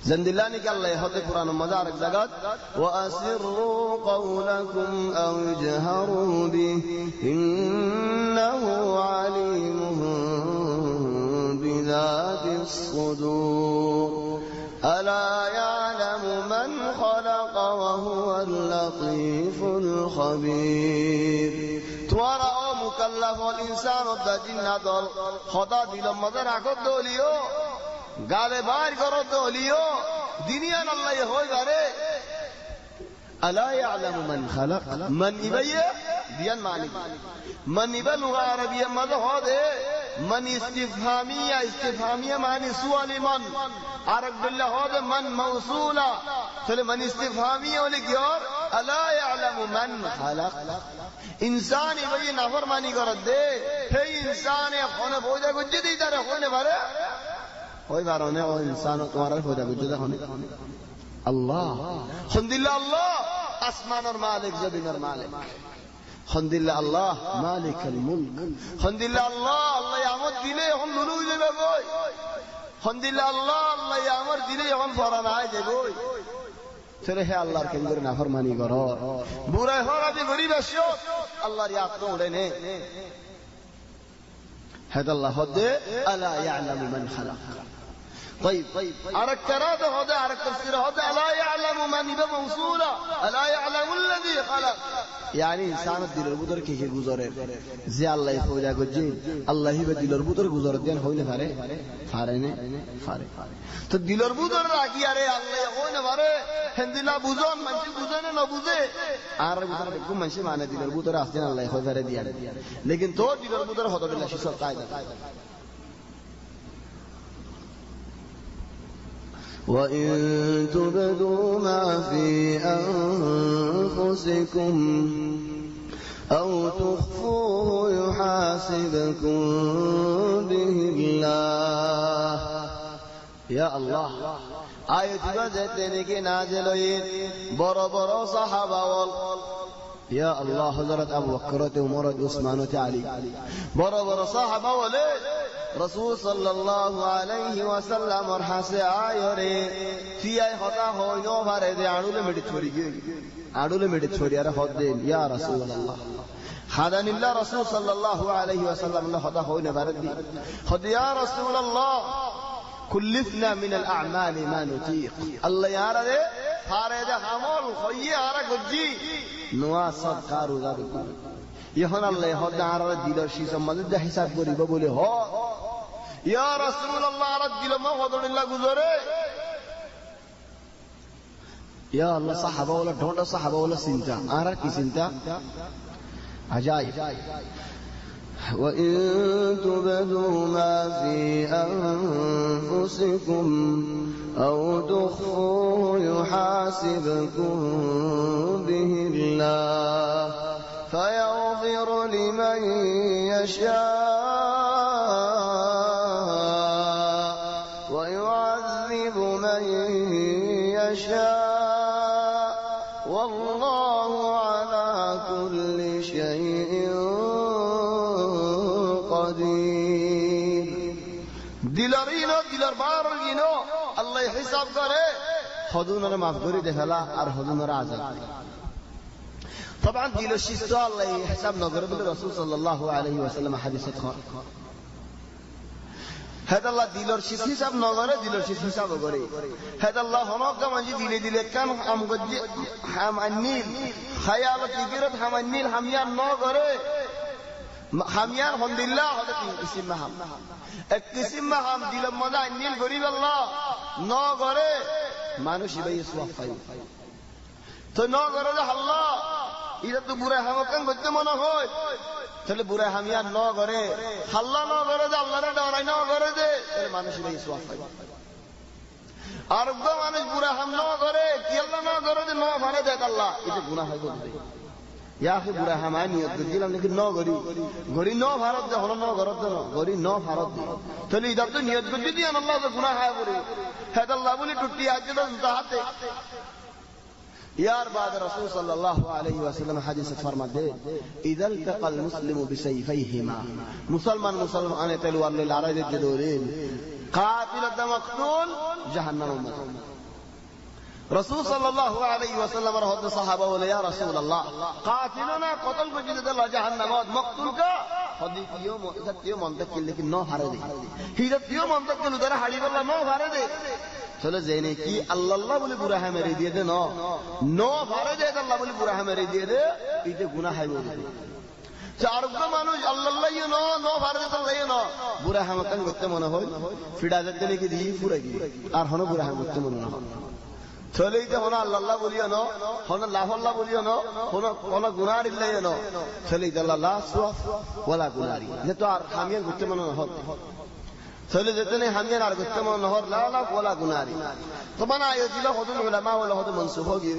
زندلاني قال الله يهدي قرآن مزارك زقات وأسروا قولكم أو اجهروا به إنه عليم بذات الصدور ألا يعلم من خلق وهو اللطيف الخبير توارى مكلف الإنسان الدجين هذا خدا دي لما ذرعك دوليو গালে বাইর করো তো হলিও দুনিয়ার আল্লাহ হই গারে আলা ইয়ালামু মান খালাক মান ইবাইয়া দিয়ান মালিক মান ইবা লুগা আরবিয়া মাদ হদে মান ইস্তিফহামিয়া মানে সুয়াল মান আরব বিল্লাহ হদে মান মাউসুলা তাহলে মান ইস্তিফহামিয়া হলে কি আর আলা ইয়ালামু মান খালাক ইনসান ইবাইয়া নাফরমানি করে দে হে ইনসান এখনে বইদা গুজে দিই তারে হনে পারে ওই বারণে ও ইনসান তোমার খোদা বুঝতে দেখো আল্লাহ আলহামদুলিল্লাহ আল্লাহ আসমানের মালিক জমিনের মালিক আলহামদুলিল্লাহ আল্লাহ মালিকুল মুলক আলহামদুলিল্লাহ আল্লাহ আল্লাহ আমর দিলে এখন লুলু যাবে কই আলহামদুলিল্লাহ আল্লাহ আল্লাহ আমর দিলে এখন ফরানা হয়ে যাবে ছেলে হে আল্লাহর কেন্দ্রে নাফরমানি করো বুড়াই হরাবি গরিব আসো আল্লাহর ইয়াদ তো উড়ে নে هذا الله هدى ألا يعلم من خلق طيب أرك كراد هدى أرك تفسير هدى ألا يعلم من إذا موصولة ألا يعلم الذي خلق يعني إنسان الدل البدر كي گزاره زي الله يفوجا گجين الله هي بدل البدر گزار دين هوي نفاره فارنه فاره تو دل البدر راگي اره الله هوي نفاره هندلا بوزون منشي بوزونه न بوزه আর বুঝার একটু মানুষে মানে দিলের ভিতরে আসছেন আল্লাহ হয়ে ফেরে দিয়া লেকিন তো দিলের ভিতরে হতো বিল্লাহ সব কায়দা وإن تبدوا ما في أنفسكم أو تخفوه يحاسبكم به الله يا الله آية بجتنك نازل برا برا صحابة يا الله حضرت أبو بكر وعمر وعثمان وعلي برا برا صحابة ولي رسول صلى الله عليه وسلم ورحاسة آيوري في آي خطا هوي نو فاري دي عدول مدي تشوري أرى خدين يا رسول الله خادن الله رسول صلى الله عليه وسلم الله خطا هوي نفارد دي خد يا رسول الله كلفنا من الأعمال ما نطيق الله يارا دي فارد حمول خوي آرى گجي نوا صدقارو دارو يهون الله يهود نعرى ديلر شيسا مدد حساب قريبا بولي هو يا رسول الله رد دل ما خدر الله گزاره يا الله صحابة ولا ढोंडा صحابة ولا سنتا آرى की سنتا عجائب وإن تبدوا ما في أنفسكم أو تخفوه يحاسبكم به الله فيغفر لمن يشاء ويعذب من يشاء والله على كل شيء দিলারিনো দিলার বারগিনো আল্লাহ হিসাব করে হদুনরে মাফ করে দেখালা আর হদুনরে আযাব طبعا দিল শিষ্ট আল্লাহ হিসাব নগর বলে রাসূল সাল্লাল্লাহু আলাইহি ওয়াসাল্লাম হাদিসে কয় হেদাল্লাহ দিলর শিশ হিসাব নগরে দিলর শিশ হিসাব করে হেদাল্লাহ হনক মাঝি দিলে দিলে কান হাম গজ্জি হাম আন্নিল খায়াল তিগরত হাম আন্নিল হামিয়ান নগরে হামিয়ান আলহামদুলিল্লাহ হদে তিন কিসিম মাহাম এক কিসিম মাহাম দিলম মজা আন্নিল গরিব আল্লাহ নগরে মানুষ ইবাই সওয়াব পাই তো ন করে যে হাল্লা এটা তো বুড়া হামকান করতে মনে হয় তাহলে বুড়া হামি আর ন করে হাল্লা ন করে যে আল্লাহরে ডরাই ন করে যে তাহলে মানুষের এই সোয়াব পাই আর মানুষ বুড়া হাম ন করে কি আল্লাহ ন করে যে ন ভাড়ে দেয় আল্লাহ এটা গুনাহ হয় বলতে ইয়াকে বুড়া হামায় নিয়ত দিলাম নাকি ন গড়ি গড়ি ন ভারত দে হলো ন গরত ন গড়ি ন ভারত দে তাহলে ইদার তো নিয়ত করতে দিয়ে আল্লাহ তো গুনাহ হয় করে হ্যাঁ আল্লাহ বলি টুটি আছে তো হাতে यार बाद रसूल सल्लल्लाहु अलैहि वसल्लम हदीस फरमाते इदा इल्तक़ल मुस्लिमु बिसैफैहिमा मुसलमान मुसलमान तलवार ले लड़ाई दे दोरेन कातिल द मक्तूल जहन्नम उम्मत रसूल सल्लल्लाहु अलैहि वसल्लम रहत सहाबा बोले या रसूल अल्लाह कातिलना कत्ल को जिदे अल्लाह जहन्नम मक्तूल का हदीकियो इदतियो मंतक लेकिन न हारे दे हिदतियो मंतक के उधर हाड़ी वाला न हारे दे চলে জেনে কি আল্লাহ বলে বুড়া হ্যাঁ মেরে দিয়ে দে ন ভারে দে আল্লাহ বলে বুড়া হ্যাঁ মেরে দিয়ে দে এইটা গুনাহ হয় বলে চারগো মানুষ আল্লাহ ন ভারে দে আল্লাহ ন বুড়া হ্যাঁ কান করতে মনে হয় ফিডা যেতে নাকি দিয়ে পুরা গিয়ে আর হনো বুড়া হ্যাঁ করতে মনে না হয় চলে এইটা হনো আল্লাহ বলিও ন হনো লাভ আল্লাহ বলিও ন হনো কোন গুনাহ ইল্লাই ন চলে এইটা আল্লাহ সুয়া ওয়ালা গুনারি যে তো আর হামিয়ান করতে মনে না হয় চলে যেতে নেই হামিয়ান আর করতে মনে নহর লা ওয়ালা গুনারি তো মানে আয়াতিল হদুল উলামা ওয়ালা হদু মনসুখ হয়ে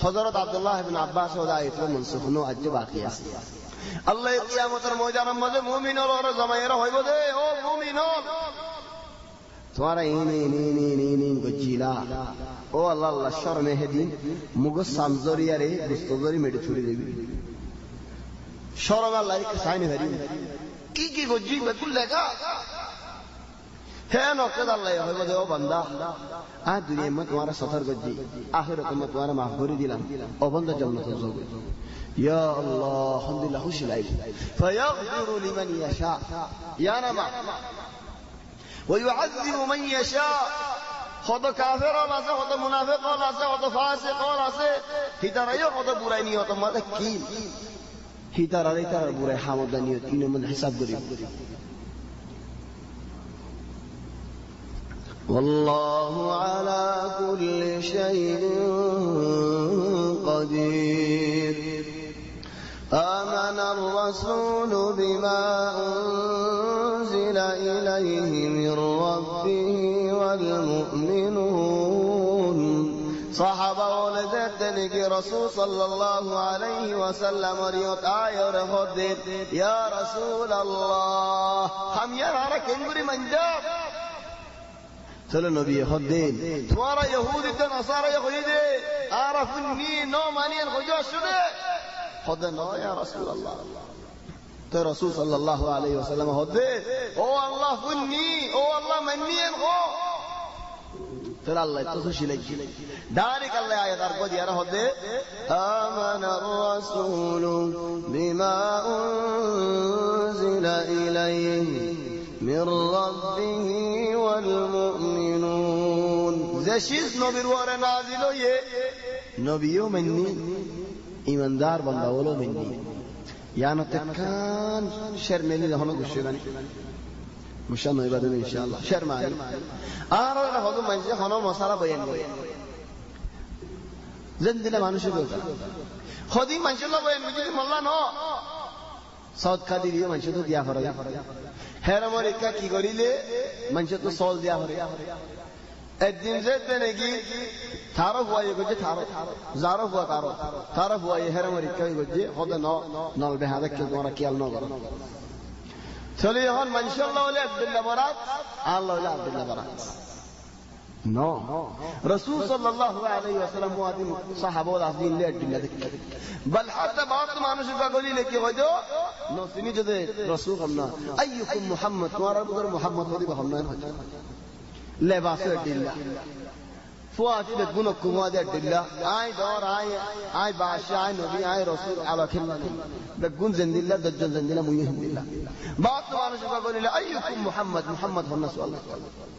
হযরত আব্দুল্লাহ ইবনে আব্বাস ওয়া আয়াতিল মনসুখ নো আজ বাকি আছে আল্লাহ কিয়ামতের ময়দানের মধ্যে মুমিনর ওর জমায়েরা হইব দে ও মুমিনর তোমারা ইনি গজিলা ও আল্লাহ আল্লাহ শরমে হেদিন মুগো সামজরিয়ারে গুস্তজরি মেডে ছুড়ে দেবি শরম আল্লাহ কে সাইনে ধরি কি গজি বেকুল লেখা है नौकद अल्लाह है वो देव बंदा आ दुनिया में तुम्हारा सफर गजी आखिरत में तुम्हारा माफगोरी दिला ओ बंदा जन्नत जाओगे या अल्लाह अल्हम्दुलिल्लाह खुश लाई फयगफिरु लिमन यशा या नमा ويعذب من يشاء خود काफिर और आसे खود मुनाफिक और आसे खود फासिक और आसे हिदारियो खود बुराई नहीं होता मत की हिदारी तार बुराई हामदानी तीनों में हिसाब करी والله على كل شيء قدير آمن الرسول بما أنزل إليه من ربه والمؤمنون صحابة ولدتني رسول صلى الله عليه وسلم ريوت آية رهدت يا رسول الله هم يرارك انبري من جاب चलो नबी खुद्दीन तुम्हारा यहूदी तो नसारा यहूदी आरफनी नो मानियन खुजो शुदे खुद नो या रसूल अल्लाह तो रसूल सल्लल्लाहु अलैहि वसल्लम खुदे ओ अल्लाह फुन्नी ओ अल्लाह मनियन हो फिर अल्लाह तो खुशी लगी डायरेक्ट अल्लाह आयत आर को दिया खुदे आमन الرسول بما انزل اليه من ربه والمؤمنون زشيز نبي ورا نازل ये नबियों मन्नी ईमानदार बंदा बोलो मन्नी यानो तकान शर्मेली रहनो गुस्से गानी मुशा नहीं बात में इंशाअल्लाह शर्माई आरो ना होदो मंजे हनो मसाला बयान करे जिंदगी मानुष को खुदी मंशल्लाह बयान मुझे मल्ला नो साउथ का दियो मंशे तो दिया फरा हेर अमेरिका की करिले मंशे तो सॉल दिया फरा একদিন যেতে নাকি থারো हुआ ये গজে থারো জারো हुआ থারো हुआ ये হের আমেরিকা গজে হদে ন নল বেহাদে কে তোমরা কিয়াল ন করো চলে এখন মানশাআল্লাহ ওলে আব্দুল্লাহ বারাত আল্লাহ ওলে আব্দুল্লাহ বারাত নো রাসূল সাল্লাল্লাহু আলাইহি ওয়াসাল্লাম ওয়াদিন সাহাবা ওয়াল আযীন লে আব্দুল্লাহ দেখতে বল হাত্তা বাত মানুষ পাগলি লেকে হয়তো নো তিনি যদি রাসূল हमना আইয়ুকুম মুহাম্মদ তোমার বুদর মুহাম্মদ হদি हमना হয়তো लेबास दिल्ला फुआती दे गुनो कुमादे दिल्ला आय दौर आय बादशाह आय नबी आय रसूल आला खिल्ला दे गुन जिंदिल्ला दज्जल जिंदिल्ला मुयह दिल्ला बात वाला शुका बोले अय्युकुम मुहम्मद हुन्ना सल्लल्लाहु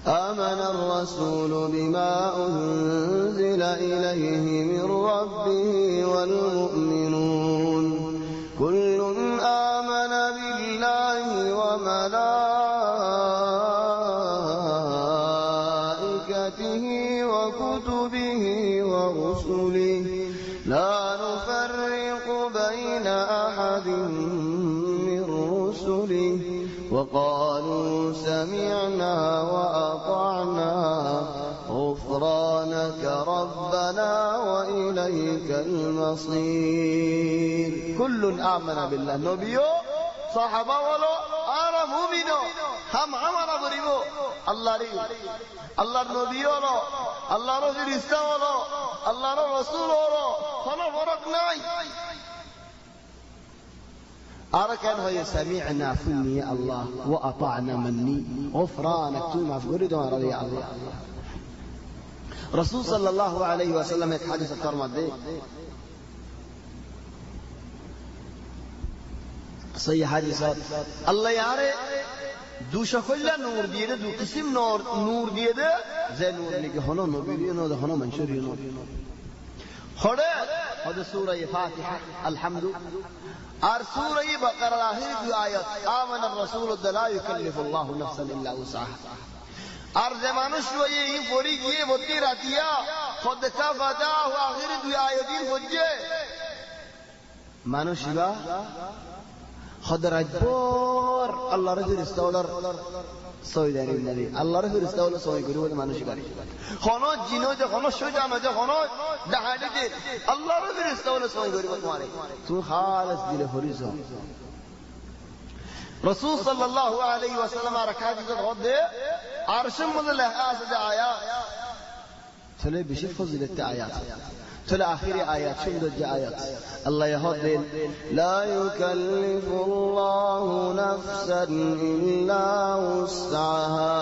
آمن الرسول بما أنزل إليه من ربه والمؤمنون كل آمن بالله وملائكته وكتبه ورسله لا نفرق بين أحد من رسله وقالوا سمعنا وأطعنا غفرانك ربنا وإليك المصير كل آمن بالله نبيو صحابة ولو أنا مؤمنو هم عمنا بريبو الله نبي ولو الله فرشتة ولو الله رسول ولو خنا فرق ناي أركن هي سمعنا فني الله وأطعنا مني غفرانك توما فرد رضي الله رسول صلى الله عليه وسلم एक حديث فرماد दे सही حديث الله यारे দুশকল্লা নূর দিয়ে দে দু কিসিম নূর দিয়ে দে যে নূর লিখে হনো নবীর নো হনো মনসুর নো হড়ে হদে সূরা ফাতিহা আলহামদু আর সূরা বাকারা আখির দু আয়াত আমানা রাসূল লা ইউকাল্লিফু আল্লাহু নাফসান ইল্লা উসআহা আর যে মানুষ এই পড়ি গিয়ে বতি রাতিয়া খদ কাফাদাহু আখির দু আয়াতিন বুঝে মানুষিবা খদ রাজবর আল্লাহর ফেরেশতাওয়ালার সয়দারি নবী আল্লাহর ফেরেশতাওয়ালা সয় করি বলে মানুষ করে কোন জিনো যে কোন শয়তান যে কোন ডাহাডি যে আল্লাহর ফেরেশতাওয়ালা সয় করি বলে মারে তুমি খালিস দিলে হরিজ রাসূল সাল্লাল্লাহু আলাইহি ওয়াসাল্লাম রাকাতে গদে আরশের মধ্যে লেখা আছে যে আয়াত চলে বেশি ফজিলতে আয়াত চলে আখিরি আয়াত সুন্দর যে আয়াত আল্লাহ ইয়াহদিন লা ইউকাল্লিফুল্লাহু নাফসান ইল্লা উসআহা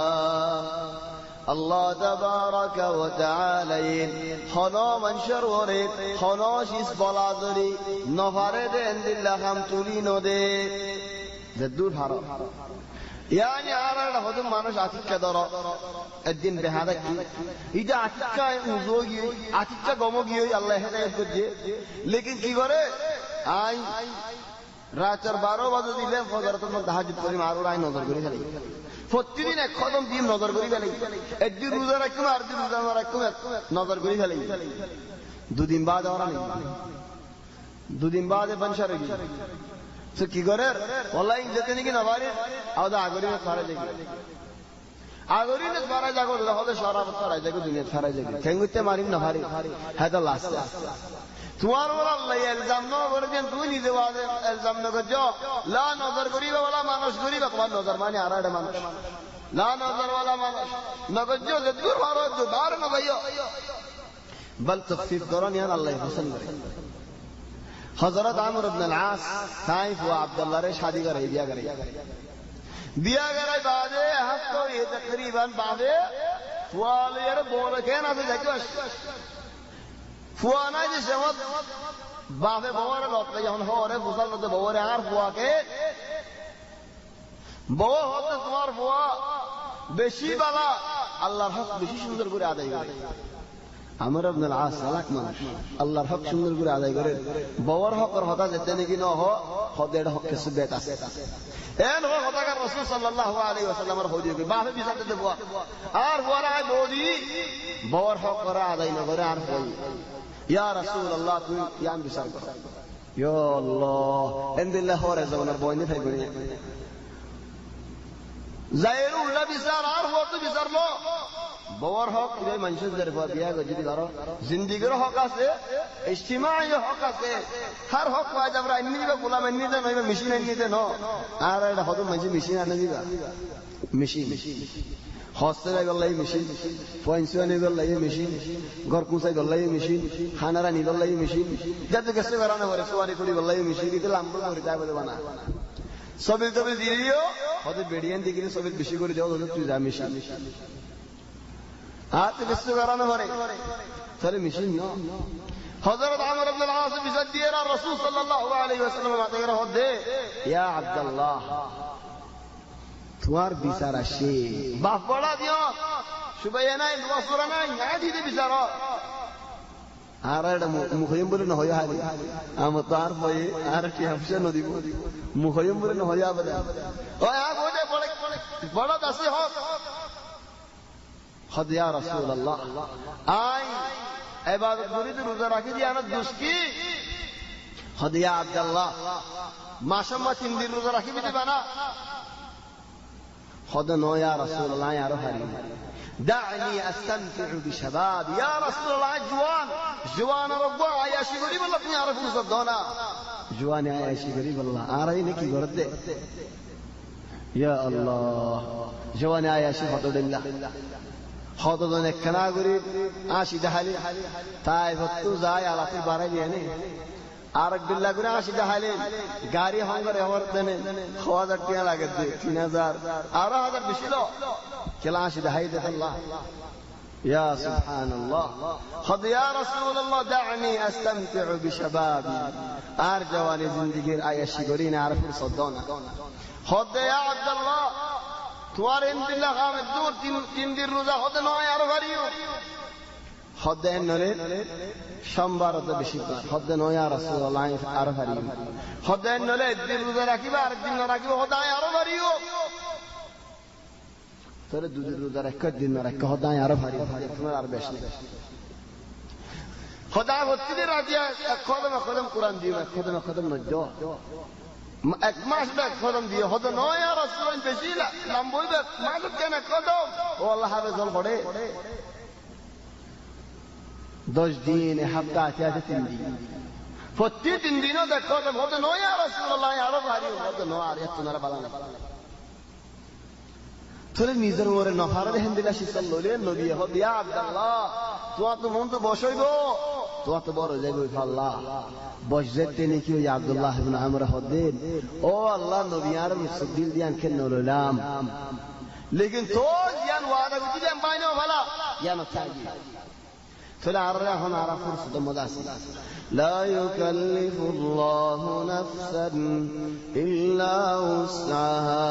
আল্লাহ তাবারাকা ওয়া তাআলা খনো মনশর ওরে খনো শিস বলাদরি নফারে দেন দিল্লাহ হাম তুলি নদে জদ্দুর হারাম يعني عرض هذا ما نش عتيك دارا الدين بهذا كي إذا عتيك مزوجي عتيك قوموجي الله هذا يفكر لكن كي قرأ أي রাতের 12 বাজে দিলে ফজরত তাহাজ্জুদ করি মারুর আই নজর করি ফেলি প্রতিদিন এক কদম দিন নজর করি ফেলি একদিন রোজা রাখুন আর দিন রোজা রাখুন নজর করি ফেলি দুদিন বাদ আর নেই দুদিন বাদে বনশারে তো কি করে ওলাই যেতে নাকি না বাড়ি আদা আগরি না সারা জায়গা আগরি না সারা জায়গা হলে সারা সারা জায়গা দুনিয়া সারা জায়গা কেঙ্গুতে মারিম না ভারী হ্যাঁ তো লাস্ট তোমার বলা আল্লাহ ইলজাম না করেছেন তুই নিজে বাদে ইলজাম না করছো লা নজর করিবা ওলা মানুষ করিবা তোমার নজর মানে আড়াড়ে মানুষ লা নজর ওলা মানুষ নগজ্জো যে দূর মারো দুবার না ভাইও বল তফসির করো নিয়ান আল্লাহ পছন্দ করে हजरत आमर इब्न अल-आस साइफ व अब्दुल्लाह रे शादी करे बिया करे बादे हफ्तो ये तकरीबन बादे फुआले यार बोल के ना से जाके फुआना जे समत बादे बोर लौट के जहन हो रे फुसल तो बोर यार फुआ के बो होते तुम्हार फुआ बेशी बाला अल्लाह हक बेशी सुंदर করে আদায় করে আমর ইবনে আল-আস সালাক মানুষ আল্লাহর হক সুন্দর করে আদায় করে বাবার হকর হতা যেতে নাকি ন হ হদের হক কিছু বেত আছে এন হ হতাকা রাসূল সাল্লাল্লাহু আলাইহি ওয়াসাল্লামের হদি কি বাহে বিচারতে দেব আর ওরা বডি বাবার হক করা আদায় না করে আর কই ইয়া রাসূলুল্লাহ তুমি ইয়াম বিচার করো ইয়া আল্লাহ ইনদিল্লাহ হরে জামানার বয়নি থাই করে জায়রুল্লাহ বিচার আর হত বিচারলো বাবার হক এই মানুষের বিয়া যদি ধরো জিন্দিগির হক আছে ইজতিমাই হক আছে হার হক পাওয়া যাবে এমনি দিবা গোলাম এমনি দে নইবা মেশিন এমনি দে ন আর এটা হতো মানুষ মেশিন আনে দিবা মেশিন হস্তেরা গল্লাই মেশিন পয়েন্টসনে গল্লাই মেশিন ঘর কুসাই গল্লাই মেশিন খানারা নি গল্লাই মেশিন যাতে গেছে করানো করে সোয়ারি করি গল্লাই মেশিন দিতে লাম্বা করে যায় বলে বানা সবে তবে দিলিও হতে বেডিয়ান দিকে সবে বেশি করে দাও তুই যা মেশিন হাতে বেশি করানো করে তাহলে মেশিন না হযরত আমর ইবনে আল-আস বিজাদ দিয়ে রাসূল সাল্লাল্লাহু আলাইহি ওয়াসাল্লাম মাতে করে হদে ইয়া আব্দুল্লাহ তোমার বিচার আসে বাপ বড়া দিও সুবাইয়া নাই বসরা নাই আদি দি বিচার আর এটা মুখয়ম বলে না হয় হারি আমার তার ভয়ে আর কি হাফসা নদী মুখয়ম বলে না হয় আবার ওই আ গোটে বড় দাসী হক خذ يا رسول الله آي ইবাদত করি তো রোজা রাখি যে আনার দোষ কি হদিয়া আব্দুল্লাহ মাশাআল্লাহ 3 দিন রোজা রাখি দিবা না হদ নয় ইয়া রাসূলুল্লাহ ইয়া রহারি دعني استمتع بشبابي يا رسول الله جوان ربا عايشي غريب الله তুমি আর ফুরসত দাও না জওয়ান عايشي غريب الله আরাই নাকি করতে ইয়া আল্লাহ জওয়ান عايشي হদুল্লাহ হদদন একখানা গরিব 80 দাহালি তাই হত্তু যায় আলাফি বাড়াই দিয়ে নে আরেক বিল্লাহ করে 80 দাহালি গাড়ি হঙ্গরে হওয়ার দেনে 1000 টাকা লাগে 3000 আর 1000 বেশি লো কেলা 80 দাহাই দে আল্লাহ ইয়া সুবহানাল্লাহ খদ ইয়া রাসূলুল্লাহ দানি আস্তামতিউ বিশাবাবি আর জওয়ানি জিন্দেগীর আয়েশি করি না আর ফুরসত দাও না খদ ইয়া আব্দুল্লাহ তোমার ইনদিল্লাহ কামত দূর 3 দিন রোজা হতে নয় আর ভারিও হদে নরে সোমবার তো বেশি হদে নয় আর রাসূলুল্লাহ আর ভারিও হদে নরে দিন রোজা রাখিবা আর দিন না রাখিবা হদে আর ভারিও তোরে দুদিন রোজা রাখ দিন না রাখ হদে আর ভারিও তোমার আর বেশি খোদা হচ্ছে রাজিয়া কদম কোরআন দিও কদম নজো এক মাস ব্যাগ কদম দিয়ে হতো নয় আর রাসূলুল্লাহ বেশি লম্বই ব্যাগ মাসুক কেন কদম ও আল্লাহ হাফেজল পড়ে 10 দিন হাফতা আছে 3 দিন প্রতি 3 দিনও দেখ কদম হতো নয় আর রাসূলুল্লাহ আরো ভারী হতো নয় আর এত না বালানা তোরে নিজের ওরে নফার দেখেন দিলা সাল্লাল্লাহু আলাইহি নবী হদিয়া আব্দুল্লাহ তো মন তো বসইবো তো বড় যাইবো আল্লাহ বসজেতে নাকি ওই আব্দুল্লাহ ইবনে আমর হদ্দিন ও আল্লাহ নবী আর মুসদ্দিল দিয়ান কেন নলাম লেকিন তো জ্ঞান ওয়াদা করতে দেন বাইনো ভালো জ্ঞান চাই তোরা আর এখন আর ফুরসত মদাসি লা ইউকাল্লিফুল্লাহু নাফসান ইল্লা উসআহা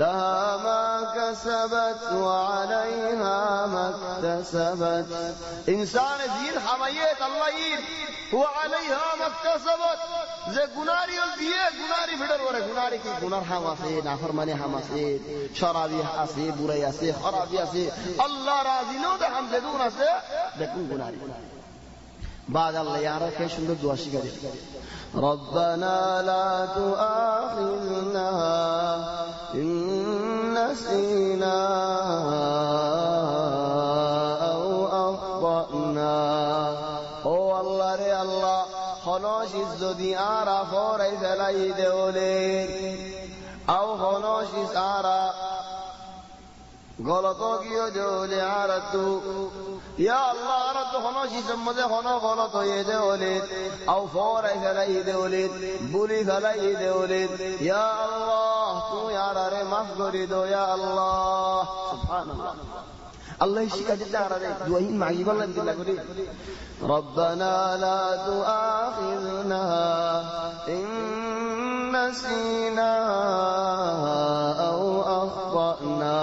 লাহা মা কাসাবাত ওয়া আলাইহা মা ইকতাসাবাত ইনসান জিন হামায়েত আল্লাহর ওয়া আলাইহা মা ইকতাসাবাত যে গুনারি দিয়ে গুনারি ভিতর ওরে গুনারি কি গুনার হাম আছে নাফরমানি হাম আছে শরাবি আছে বুরাই আছে খরাবি আছে আল্লাহ রাজি নো দে হাম জেদুন আছে দেখুন গুনারি بعد الله يعرف ايش عنده دعاء شكري ربنا لا تؤاخذنا إن نسينا أو أخطأنا او الله ري الله خلاص الزدي أعرف وري فلاي دولي أو خلاص أعرف غلطو کیو جو لعرتو یا اللہ عرتو خنوشی سمجھے خنو غلطو یہ دے ولید او فوری فلائی دے ولید بولی فلائی دے ولید یا اللہ تو یار رے معاف کری دو یا اللہ سبحان اللہ اللہ شکا جتا رہے دعائیں معیب اللہ دلہ کری ربنا لا تؤاخذنا ان نسينا أو أخطأنا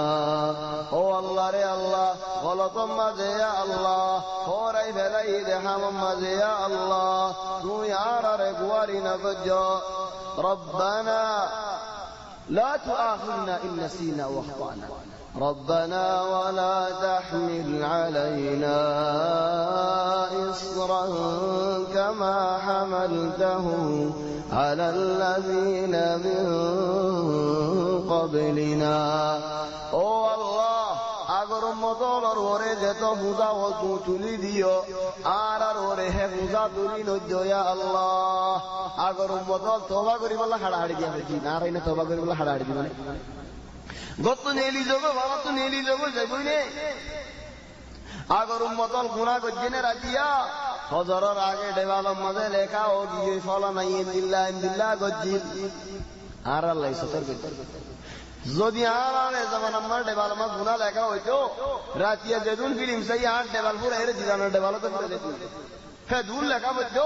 او اللہ رے اللہ غلطم مجھے یا اللہ خورائی بھلائی دے حمم مجھے یا اللہ تو یار رے گواری نبجو ربنا لا تؤاخذنا إن نسينا واخطأنا ربنا ولا تحمل علينا إصرا كما حملته على الذين من قبلنا او الله اگر مطلر وره যেত বুঝা ও তুলি দিও আর ওরে হে বুঝা তুলি নজো ইয়া আল্লাহ আগর মতল তওবা করি বলা হাড়াহাড়ি দিয়া হইছি না রাইনা তওবা করি বলা হাড়াহাড়ি দিবানে গত নেলি যোগ বাবা তো নেলি যোগ যাইবই নে আগর মতল গুনাহ গজনে রাতিয়া হজরের আগে দেওয়ালের মধ্যে লেখা ও গিয়ে ফলা নাই ইল্লা গজ্জিল আর আল্লাহ সতর্ক যদি আর যেমন আমার দেওয়াল মা গুনাহ লেখা হইতো রাতিয়া যেদিন ফিল্ম সেই আর দেওয়াল পুরো এর জিরানোর দেওয়াল তো করে দিত হ্যাঁ দূর লেখা হইতো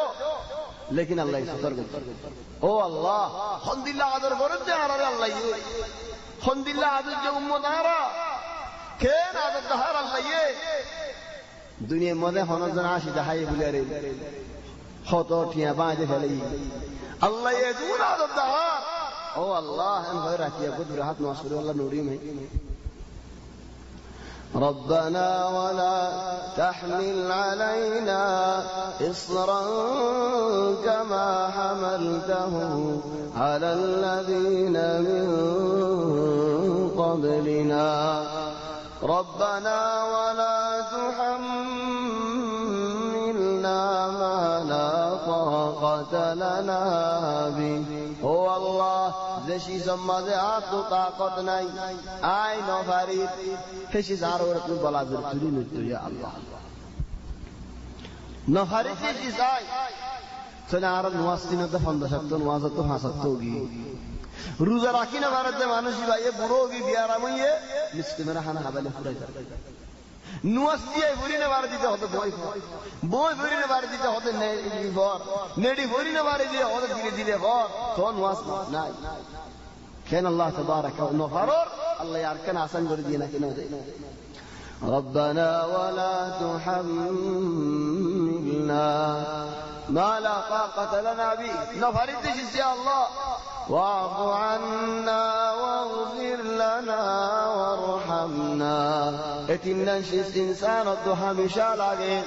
লেকিন আল্লাহ সতর্ক ও আল্লাহ হন্দিল্লাহ আদর করে দে আর আল্লাহ হন্দিল্লাহ আদর যে উম্মত আরা কেন আদর দহার আল্লাহ দুনিয়ার মধ্যে হনজন 80 দাহাই বলে রে হত ঠিয়া বাঁধে ফেলে আল্লাহ এ দূর আদর দহার ও আল্লাহ ان غير রাতিয়া গুদ রাহাত নসুর আল্লাহ নুরি মে ربنا ولا تحمل علينا إصرا كما حملته على الذين من قبلنا ربنا ولا تحملنا ما لا طاقة لنا به هو الله زشي سمازه آتو طاقت ناي آي نفريد هشي زارورت بلا برتولي نجدو يا الله نفريد هشي زاي سنعرض نواستين دفن دشتون وازتو حاسدتوگی روزه راکی نبارد مانوشی بایه بروگی بیارمویه مسکمنا حنا حباله فرائی نواستی فوری نبارد دیده ہوتا بوئی فوری نبارد دیده ہوتا نیڈی فور نیڈی فوری نبارد دیده ہوتا دیده دیده فور تو نواس نائی كان الله تبارك ونفرر الله يعركنا عسان قردينا كنا ربنا ولا تحملنا ما لا طاقة لنا به نفرد يا الله واعف عنا واغفر لنا وارحمنا اتنشس إنسان الضحى مشالعه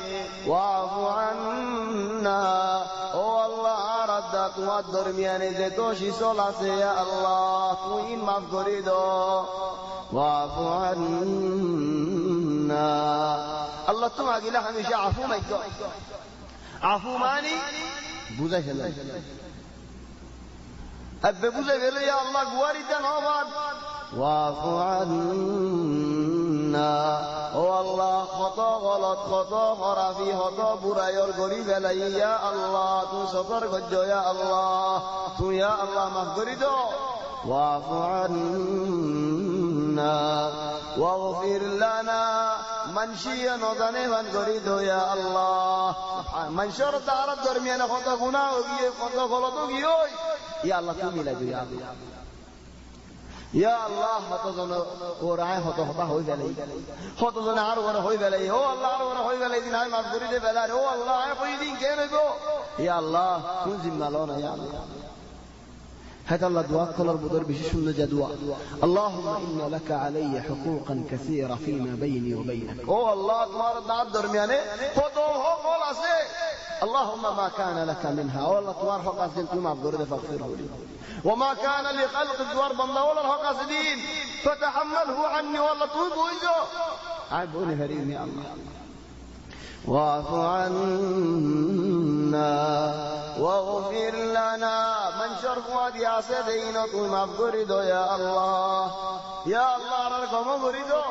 واعف عنا والله ردت والدرميان زيتوشي سولاسي يا الله توين مفقريدو واعف عنا الله تماقي لها مشا عفو ما يكو عفو ماني بوزا شلال أبي بوزا بيلو يا الله قواري تنوبان واعف عنا والله خطا غلط خطا خرافي خطا برايور غريب لي يا الله تو سفر گجو يا الله تو يا الله مغفري دو واعف عنا واغفر لنا منشيا نودانه من غريدو يا الله منشور دار درمیان خطا گناه ہوگی خطا غلط ہوگی يا الله تو ملا دو يا الله يا الله خطزنا وراه خطا ہوئی بلئی خطزنا ہر ور ہوئی بلئی ہو اللہ ہر ور ہوئی بلئی دین ہے مغفرت دے بلا ہو اللہ ہے کوئی دین کہنے کو يا الله تو ذمہ لونا يا الله هذا الله دعاء كل بدر بشيش من دعاء اللهم إن لك علي حقوقا كثيرة فيما بيني وبينك او الله تمہارا دعاء درمیانے خطو ہو قولا سے اللهم ما كان لك منها والله تمہارا حق اسدين تو معذور دے فاغفره لي وما كان لخلق الدوار بندا ولا الحق اسدين فتحمله عني والله تو بوجو عيبوني هريم يا الله واعف عنا واغفر لنا من شرف وادي عسدين طول مغفردو يا الله رقم مغفردو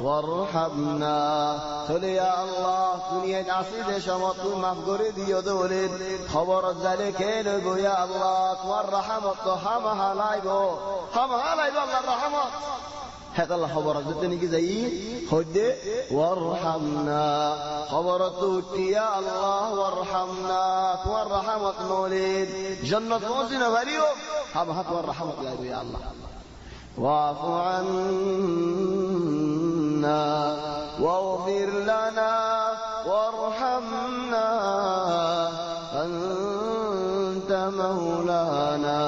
وارحمنا قل يا الله دنيا عسيد شمط مغفردي يدولد خبر ذلك لغو يا الله والرحمة حمها لايبو الله الرحمة هذا الله خبرت الدنيا زي خد وارحمنا خبرت يا الله وارحمنا والرحمة مولد جنة موزنا فريو حبهت والرحمة يا الله واعف عنا واغفر لنا وارحمنا أنت مولانا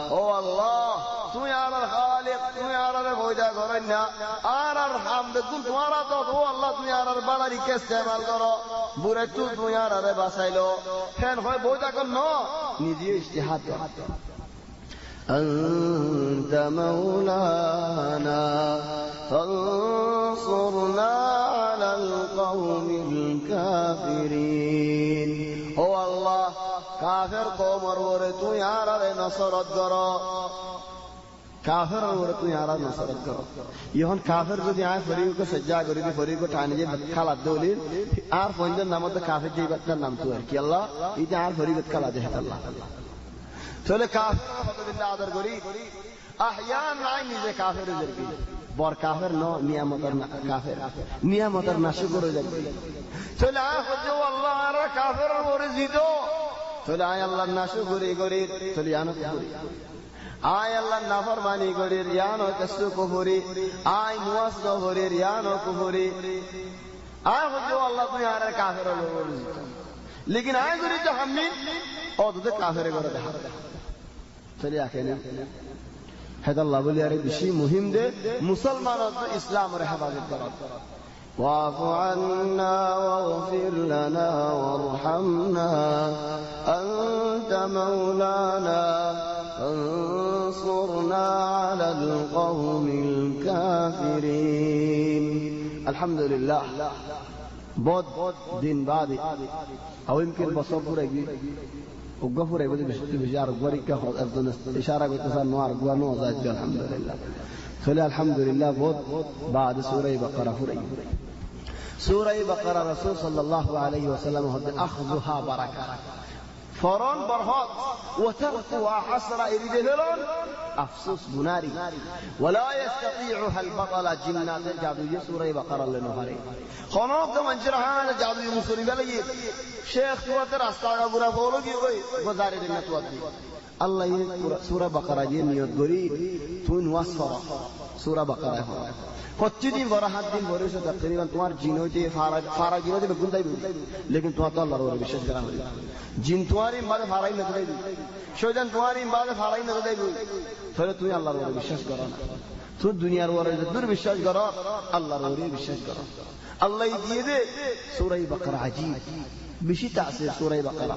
هو الله تو يا الخالق تو يا الفوجا قرنا آر الحمد كل تمہارا تو الله تو يا البلاري کے استعمال کرو برے تو يا رب باسائلو پھر ہوئے بوجا کرنو نجی اجتہاد أنت مولانا فانصرنا على القوم الكافرين هو الله كافر قوم ورتو يا رب نصرت کرو کافر اور تو یارا نصرت کرو یہن کافر جو آئے فریق کو سجا کری دی فریق کو ٹھانے جے کھلا دولین آر فنجن نام تو کافر جے بت نام تو ہے کہ اللہ یہ آر فریق کھلا دے اللہ چلے کافر خود بالله عذر کری احیان عین جے کافر ذر کی بور کافر نو نعمت کافر نعمت نشکر ذر چلے خود جو اللہ ر کافر اور زیدو چلے اللہ نشکر کری چلے انا آي الله نافرماني করি রিয়ানো কষ্ট করি আই মুয়াজ্জ করি রিয়ানো করি আই হজো আল্লাহ তুই আর কাফের লোক लेकिन आय করি তো আমি ও তো কাফের করে দেখা চলে আসে না হেদ আল্লাহ বলি আরে বেশি মুহিম দে মুসলমান ইসলামের হেফাজত করা واعف عنا واغفر لنا وارحمنا أنت مولانا فانصرنا على القوم الكافرين الحمد لله بود دين بعد أو يمكن بصبر يجي وقفوا يبدي بشجار قريكا أفضل إشارة بتصل نوار قوانو زاد الحمد لله خلال الحمد لله بود بعد سورة بقرة فري سورة بقرة رسول صلى الله عليه وسلم أخذها بركة فران برهات وتركها حسرة إريدهلون أفسوس بناري ولا يستطيعها البطل جنات جادوية سورة بقرة لنهاري خناق من جرحان جادوية مصوري بلي شيخ تواتر أستاذ برا فولوكي وزاري لنا تواتي الله سورة بقرة جين يدغري تون وصفرة سورة بقرة প্রতিদিন বড় হাত দিন বড় হয়েছে তকরিবান তোমার জিনোতে ফারা জিনোতে বেগুন দাইবে লেকিন তোমার তো আল্লাহর উপরে বিশ্বাস করা হবে জিন তোমারই বাদে ফারাই না দাইবে শয়তান তোমারই বাদে ফারাই না দাইবে তাহলে তুমি আল্লাহর উপরে বিশ্বাস করো না তুই দুনিয়ার উপরে দূর বিশ্বাস করো আল্লাহর উপরে বিশ্বাস করো আল্লাহ দিয়ে দে সূরা বাকারা আজীব বেশি তাসির সূরা বাকারা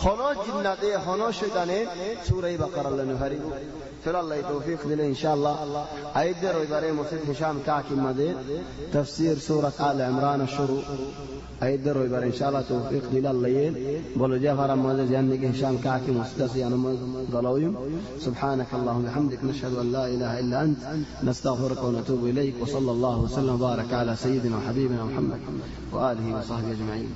হনো জিন্নাতে হনো শয়তানে সূরা বাকারা লনে হারি فلا الله توفيق لنا إن شاء الله أيدر ويباري مصير هشام كاكي مدير تفسير سورة آل عمران الشروع أيدر ويباري إن شاء الله توفيق لنا الليل بولو جافر مدير جانك هشام كاكي مستسي أنا ضلويم سبحانك اللهم وبحمدك نشهد أن لا إله إلا أنت نستغفرك ونتوب إليك وصلى الله وسلم وبارك على سيدنا وحبيبنا محمد وآله وصحبه أجمعين